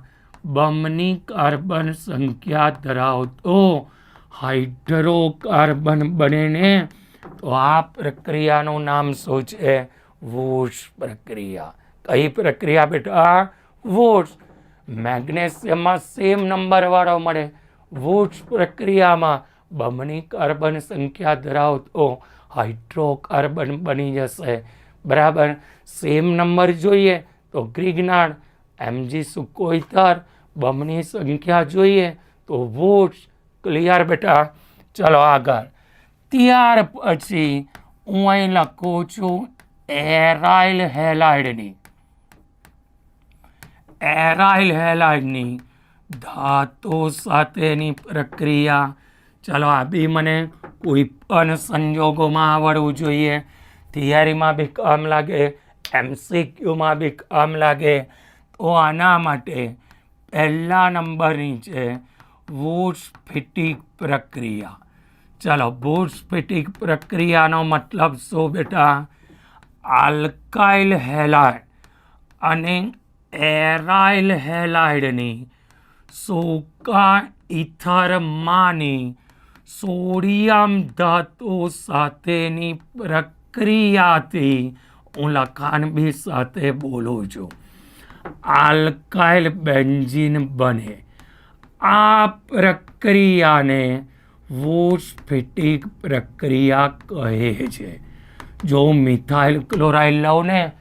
બમણી કાર્બન સંખ્યા ધરાવતો હાઇડ્રોકાર્બન બને ને તો આ પ્રક્રિયાનું નામ શું છે? વૂર્સ પ્રક્રિયા. કઈ પ્રક્રિયા બેટા? વૂર્સ. મેગ્નેશિયમમાં સેમ નંબર વાળો મળે. વૂર્સ પ્રક્રિયામાં બમણી કાર્બન સંખ્યા ધરાવતો હાઇડ્રોકાર્બન બની જશે. બરાબર. સેમ નંબર જોઈએ તો ગ્રિગ્નાર્ડ. Mg સૂકો ઇથર. બમણી સંખ્યા જોઈએ તો વૂર્સ. ક્લિયર બેટા? ચલો આગળ. ત્યાર પછી હું અહીં લખું છું એરાઇલ હેલાઇડની. એરાઇલ હેલાઇડની ધાતુ સાથેની પ્રક્રિયા. ચલો આ બી મને કોઈ પણ સંજોગોમાં આવડવું જોઈએ. થિયરીમાં બી કામ લાગે, MCQમાં બી કામ લાગે. તો આના માટે પહેલા નંબરની છે વૂર્સ-ફિટિક પ્રક્રિયા. ચલો વૂર્સ-ફિટિક પ્રક્રિયાનો મતલબ શું બેટા? આલ્કાઇલ હેલાઇડ અને એરાઇલ હેલાઇડની સૂકા ઇથરમાંની સોડિયમ ધાતુ સાથેની પ્રક્રિયાથી હું લખાણ બી સાથે બોલું છું. આલ્કાઇલ બેન્ઝીન બને. આ પ્રક્રિયાને વૂર્સ-ફિટિક પ્રક્રિયા કહે છે. જો મિથાઇલ ક્લોરાઇડ લઉં ને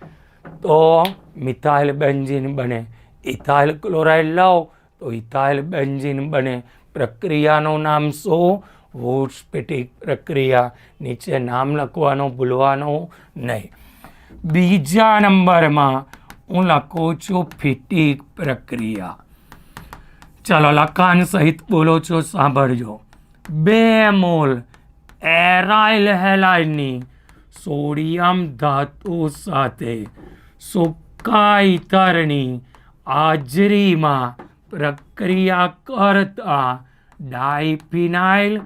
તો મિથાઇલ બેન્ઝીન બને. ઇથાઇલ ક્લોરાઇડ લઉં તો ઇથાઇલ બેન્ઝીન બને. પ્રક્રિયાનું નામ શું? વૂર્સ-ફિટિક પ્રક્રિયા. નીચે નામ લખવાનું ભૂલવાનું નહીં. બીજા નંબરમાં હું લખું છું ફિટિક પ્રક્રિયા. ચલો લખાણ સહિત બોલો છો, સાંભળજો. 2 મોલ એરાઇલ હેલાઇડની સોડિયમ ધાતુ સાથે સૂકા ઇથરની હાજરીમાં પ્રક્રિયા કરતા ડાયફિનાઇલ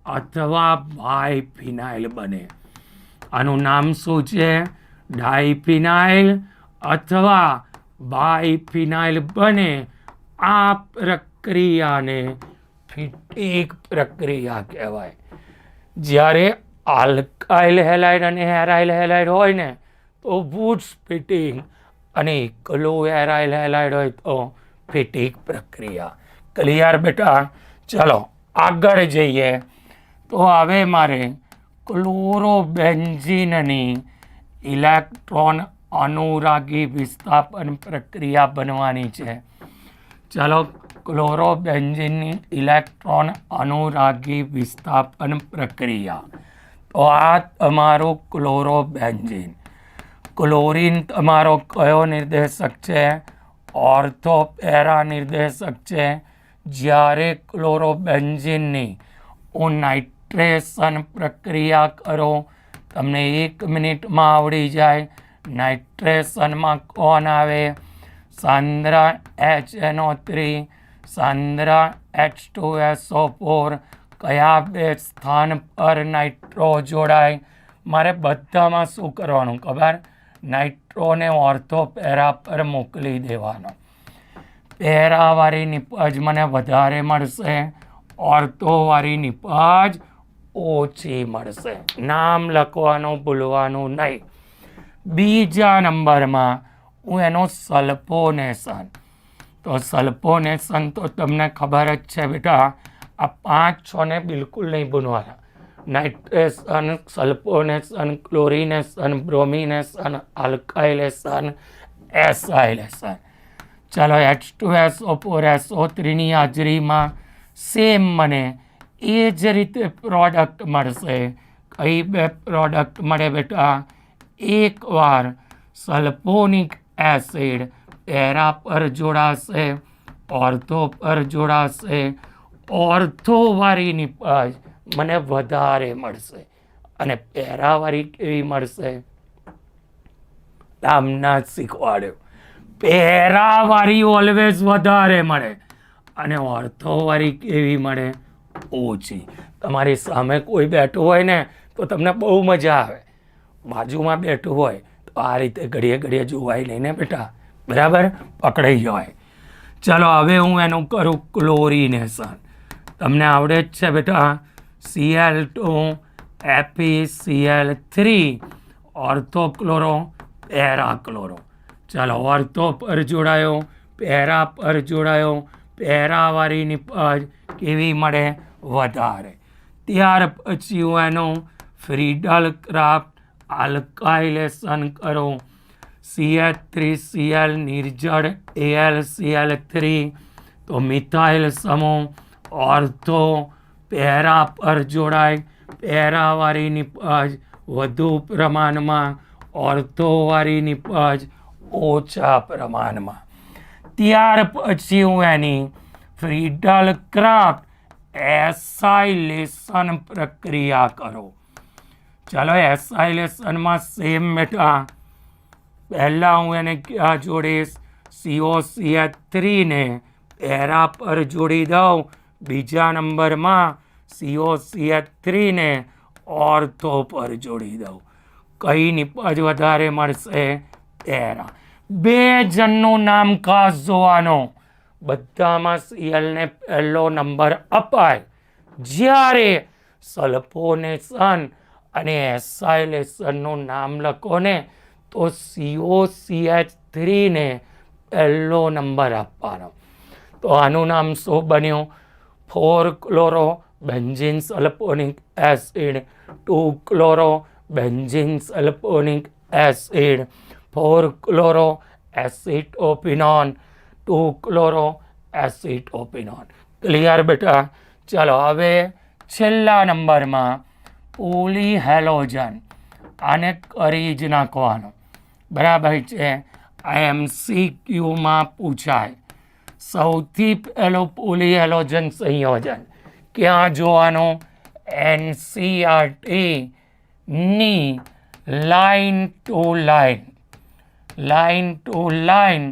અથવા બાયફિનાઇલ બને. આનું નામ શું છે? ડાયફિનાઇલ અથવા બાયફિનાઇલ બને. આ પ્રક્રિયાને ફિટિક પ્રક્રિયા કહેવાય. જ્યારે આલ્કાઇલ હેલાઇડ અને એરાઇલ હેલાઇડ હોય ને તો વૂર્સ-ફિટિક અને એકલો એરાઇલ હેલાઇડ હોય તો ફિટિક પ્રક્રિયા. ક્લિયર બેટા? ચલો આગળ જઈએ. તો હવે મારે ક્લોરોબેન્ઝીનની ઇલેક્ટ્રોન અનુરાગી વિસ્થાપન પ્રક્રિયા બનવાની છે. ચલો ક્લોરોબેન્ઝીનની ઇલેક્ટ્રોન અનુરાગી વિસ્થાપન પ્રક્રિયા. તો આ તમારું ક્લોરોબેન્ઝીન. ક્લોરીન તમારો કયો નિર્દેશક છે? ઓર્થો પેરા નિર્દેશક છે. જ્યારે ક્લોરોબેન્ઝીનની હું નાઇટ્રેશન પ્રક્રિયા કરો, તમને 1 મિનિટમાં આવડી જાય. નાઇટ્રેશનમાં કોણ આવે? સાંદ્રા HNO3, સાંદ્રા H2SO4. કયા 2 સ્થાન પર નાઇટ્રો જોડાય? મારે બધામાં શું કરવાનું ખબર? નાઇટ્રોને ઓર્થો પેરા પર મોકલી દેવાનો. પેરાવાળી નિપજ મને વધારે મળશે, ઓર્થોવાળી નિપજ ઓછી મળશે. નામ લખવાનું ભૂલવાનું નહીં. બીજા નંબરમાં હું એનો સલ્ફોનેશન. તો સલ્ફોનેશન તો તમને ખબર જ છે બેટા. આ 5 6 ને બિલકુલ નહીં ભૂલવાના. Nitration, sulphonation, chlorination, bromination, alkylation, acylation. ચલો H2SO4 SO3 ની હાજરીમાં સેમ મને એ જ રીતે પ્રોડક્ટ મળશે. કઈ બે પ્રોડક્ટ મળે બેટા? એકવાર સલ્ફોનિક એસિડ પેરા પર જોડાશે, ઓર્થો પર જોડાશે, ઓર્થોવાળી નિપજ મને વધારે મળશે અને પેરાવાળી કેવી મળશે? નામના શીખવાડ્યો. પેરાવાળી ઓલવેઝ વધારે મળે અને ઓર્થોવાળી કેવી મળે? ઓછી. તમારી સામે કોઈ બેઠું હોય ને તો તમને બહુ મજા આવે. બાજુમાં બેઠું હોય તો આ રીતે ઘડીએ ઘડીએ જોવાય નહીં ને બેટા, બરાબર? પકડાઈ જવાય. ચલો હવે હું એનું કરું ક્લોરિનેશન. તમને આવડે જ છે બેટા. Cl2 FeCl3 ઓર્થોક્લોરો પેરાક્લોરો. ચાલો ઓર્થો પર જોડાયો, પેરા પર જોડાયો, પેરાવાળી નિપજ કેવી મળે? વધારે. ત્યાર પછી હું એનું ફ્રીડલ ક્રાફ્ટ આલ્કાઇલેશન કરો. CH3Cl નિર્જળ AlCl3 તો મિથાઇલ સમૂહ ઓર્થો પેરા પર જોડાય, પેરાવાળી નિપજ વધુ પ્રમાણમાં, ઓર્થોવાળી નિપજ ઓછા પ્રમાણમાં. ત્યાર પછી હું એની ફ્રીડલ ક્રાફ્ટ એસાઇલેશન પ્રક્રિયા કરો. ચાલો એસાઇલેશનમાં સેમ બેટા. પહેલાં હું એને ક્યાં જોડીશ? COCH3 ને પેરા પર જોડી દઉં. બીજા નંબરમાં COCH3 ને ઓર્થો પર જોડી દઉં. કઈ નિપજ વધારે મળશે? પેરા. બે જણનું નામ ખાસ જોવાનો. બધામાં Cl ને પહેલો નંબર અપાય. જ્યારે સલ્ફોનેશન અને એસાઇલેશનનું નામ લખો ને તો COCH3 ને પહેલો નંબર આપવાનો. તો આનું નામ શું બન્યું? 4-ક્લોરો benzene sulphonic acid, 2-ક્લોરો benzene sulphonic acid, 4-ક્લોરો એસિટોપિનોન, 2-ક્લોરો એસિટોપિનોન. Clear બેટા? ચાલો હવે છેલ્લા નંબરમાં પોલીહેલોજન. આને કરી જ નાખવાનો, બરાબર છે? MCQમાં પૂછાય. સૌથી પહેલું પોલીહેલોજન સંયોજન ક્યાં જોવાનું? NCERTની લાઇન ટુ લાઇન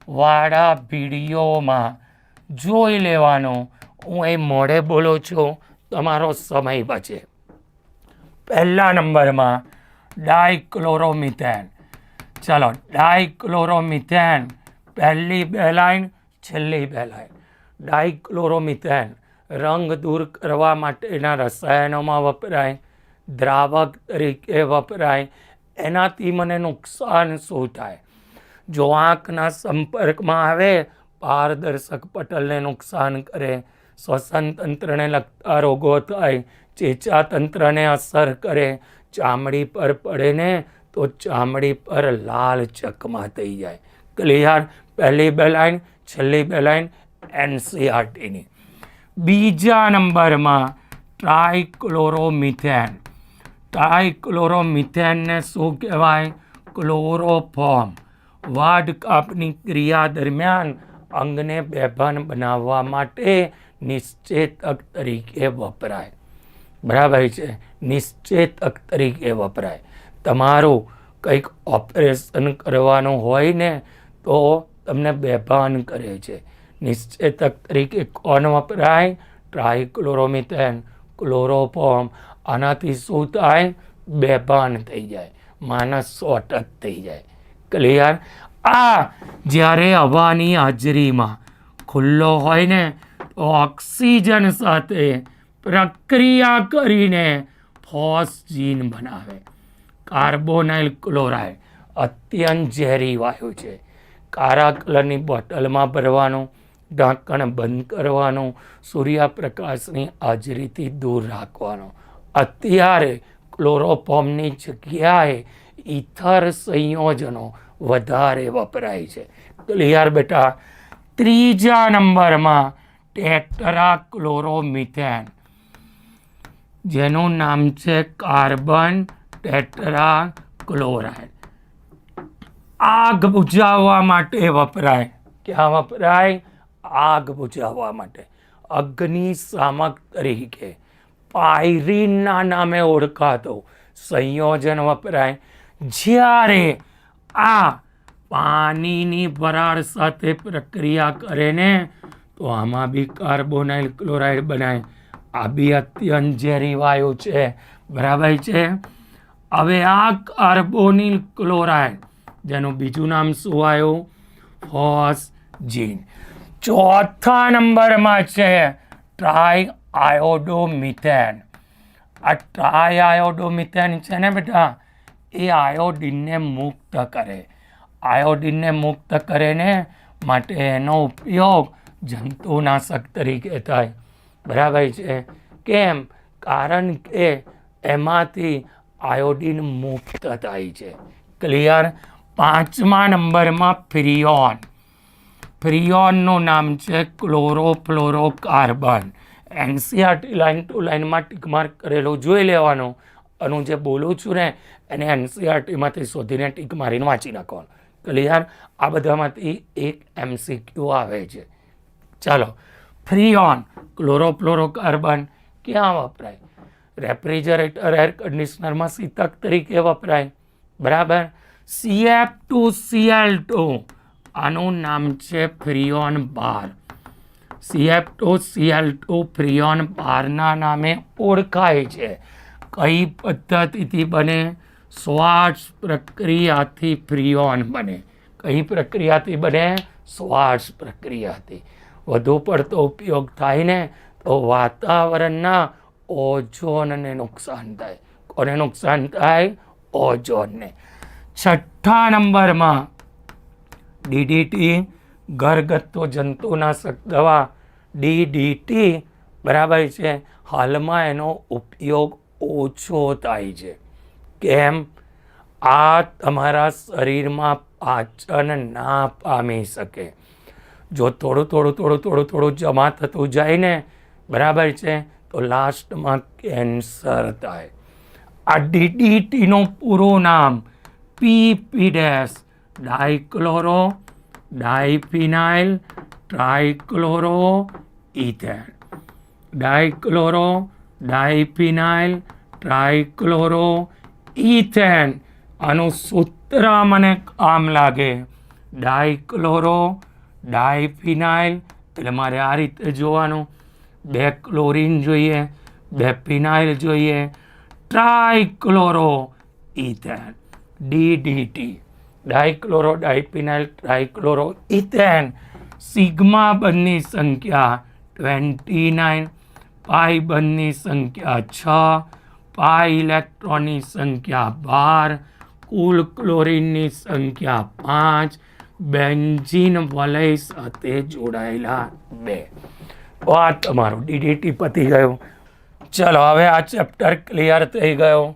વાળા વિડીયોમાં જોઈ લેવાનું. હું એ મોઢે બોલું છું, તમારો સમય બચે. પહેલા નંબરમાં ડાયક્લોરોમિથેન. ચાલો ડાયક્લોરોમિથેન, પહેલી બે લાઈન, છેલ્લી બે લાઈન. ડાયક્લોરોમિથેન રંગ દૂર કરવા માટેના રસાયણોમાં વપરાય, દ્રાવક તરીકે વપરાય. એનાથી મને નુકસાન શું થાય? જો આંખના સંપર્કમાં આવે, પારદર્શક પટલને નુકસાન કરે, શ્વસન તંત્રને લગતા રોગો થાય, ચેચા તંત્રને અસર કરે, ચામડી પર પડે ને તો ચામડી પર લાલ ચકમા થઈ જાય. ક્લિયર? પહેલી બે લાઈન, છેલ્લી બે લાઈન NCERTની. બીજા નંબરમાં ટ્રાયક્લોરોમિથેન. ટ્રાયક્લોરોમિથેનને શું કહેવાય? ક્લોરોફોર્મ. વાઢ કાપની ક્રિયા દરમિયાન અંગને બેભાન બનાવવા માટે નિશ્ચેતક તરીકે વપરાય. બરાબર છે? નિશ્ચેતક તરીકે વપરાય. તમારું કંઈક ઓપરેશન કરવાનું હોય ને તો તમને બેભાન કરે છે. નિશ્ચેતક તરીકે કોણ વપરાય? ટ્રાયક્લોરોમિથેન, ક્લોરોફોર્મ. આનાથી શું થાય? બેભાન થઈ જાય, માણસ શોર્ટ થઈ જાય. ક્લિયર? આ જ્યારે હવાની હાજરીમાં ખુલ્લો હોય ને તો ઓક્સિજન સાથે પ્રક્રિયા કરીને ફોસ્ફીન બનાવે. કાર્બોનાઇલ ક્લોરાઇડ અત્યંત ઝેરી વાયુ છે. કાળા કલરની બોટલમાં ભરવાનું, ઢાંકણ બંધ કરવાનું, સૂર્યપ્રકાશની હાજરીથી દૂર રાખવાનું. અત્યારે ક્લોરોફોર્મની જગ્યાએ ઇથર સંયોજનો વધારે વપરાય છે. ક્લિયર બેટા? ત્રીજા નંબરમાં ટેટ્રાક્લોરોમિથેન. જેનું નામ છે કાર્બન ટેટ્રાક્લોરાઇડ. આગ બુઝાવવા માટે વપરાય. ક્યાં વપરાય? આગ બુઝાવવા માટે. અગ્નિશામક તરીકે પાયરીનના નામે ઓળખાતો સંયોજન વપરાય. જ્યારે આ પાણીની વરાળ સાથે પ્રક્રિયા કરે ને તો આમાં બી કાર્બોનાઇલ ક્લોરાઇડ બનાય. આ બી અત્યંત ઝેરી વાયુ છે. બરાબર છે. હવે આ કાર્બોનિલ ક્લોરાઇડ જેનું બીજું નામ શું આવ્યું? ફોસ્જીન. ચોથા નંબરમાં છે ટ્રાય આયોડોમિથેન. આ ટ્રાય આયોડોમિથેન છે ને બેટા, એ આયોડીનને મુક્ત કરે. આયોડીનને મુક્ત કરે ને માટે એનો ઉપયોગ જંતુનાશક તરીકે થાય. બરાબર છે. કેમ? કારણ કે એમાંથી આયોડીન મુક્ત થાય છે. ક્લિયર? પાંચમા નંબરમાં ફ્રિયોન. ફ્રિયોનનું નામ છે ક્લોરોફ્લોરોકાર્બન. એનસીઆરટી લાઇન ટુ લાઇનમાં ટીક માર્ક કરેલું જોઈ લેવાનું. અને જે બોલું છું ને એને એનસીઆરટીમાંથી શોધીને ટીક મારીને વાંચી નાખવાનું. ક્લિયર? આ બધામાંથી એક MCQ આવે છે. ચાલો, ફ્રિયોન ક્લોરોફ્લોરોકાર્બન ક્યાં વપરાય? રેફ્રિજરેટર, એર કન્ડિશનરમાં શીતક તરીકે વપરાય. બરાબર. CF2Cl2 આનું નામ છે ફ્રિયોન બાર. CF2Cl2 ફ્રિયોન બારના નામે ઓળખાય છે. કઈ પદ્ધતિથી બને? શ્વાસ પ્રક્રિયાથી ફ્રિયોન બને. કઈ પ્રક્રિયાથી બને? શ્વાસ પ્રક્રિયાથી. વધુ પડતો ઉપયોગ થાય ને તો વાતાવરણના ઓઝોનને નુકસાન થાય. કોને નુકસાન થાય? ઓઝોનને. છઠ્ઠા નંબરમાં DDT, ઘરગથ્થુ જંતુનાશક દવા DDT. બરાબર છે. હાલમાં એનો ઉપયોગ ઓછો થાય છે. કેમ? આ તમારા શરીરમાં પાચન ના પામી શકે. જો થોડું જમા થતું જાય ને, બરાબર છે, તો લાસ્ટમાં કેન્સર થાય. આ DDTનું પૂરું નામ PP- ડાયક્લોરો ડાયફિનાઇલ ટ્રાઇક્લોરોઇથેન. ડાયક્લોરો ડાયફિનાઇલ ટ્રાઇક્લોરોઇથેન. આનું સૂત્ર મને કામ લાગે. ડાયક્લોરો ડાયફિનાઇલ એટલે મારે આ રીતે જોવાનું. 2 ક્લોરીન જોઈએ, 2 ફિનાઇલ જોઈએ, ટ્રાઇક્લોરોઇથેન. DDT. ડાયક્લોરો ડાયફિનાઇલ ટ્રાઇક્લોરોઇથેન. સિગ્મા બંધની સંખ્યા 29, પાઈ બંધની સંખ્યા 6, પાઈ ઇલેક્ટ્રોનની સંખ્યા 12, કુલ ક્લોરીનની સંખ્યા 5, બેન્ઝીન વલય સાથે જોડાયેલા 2. આ તમારું DDT પતી ગયું. ચલો, હવે આ ચેપ્ટર ક્લિયર થઈ ગયો.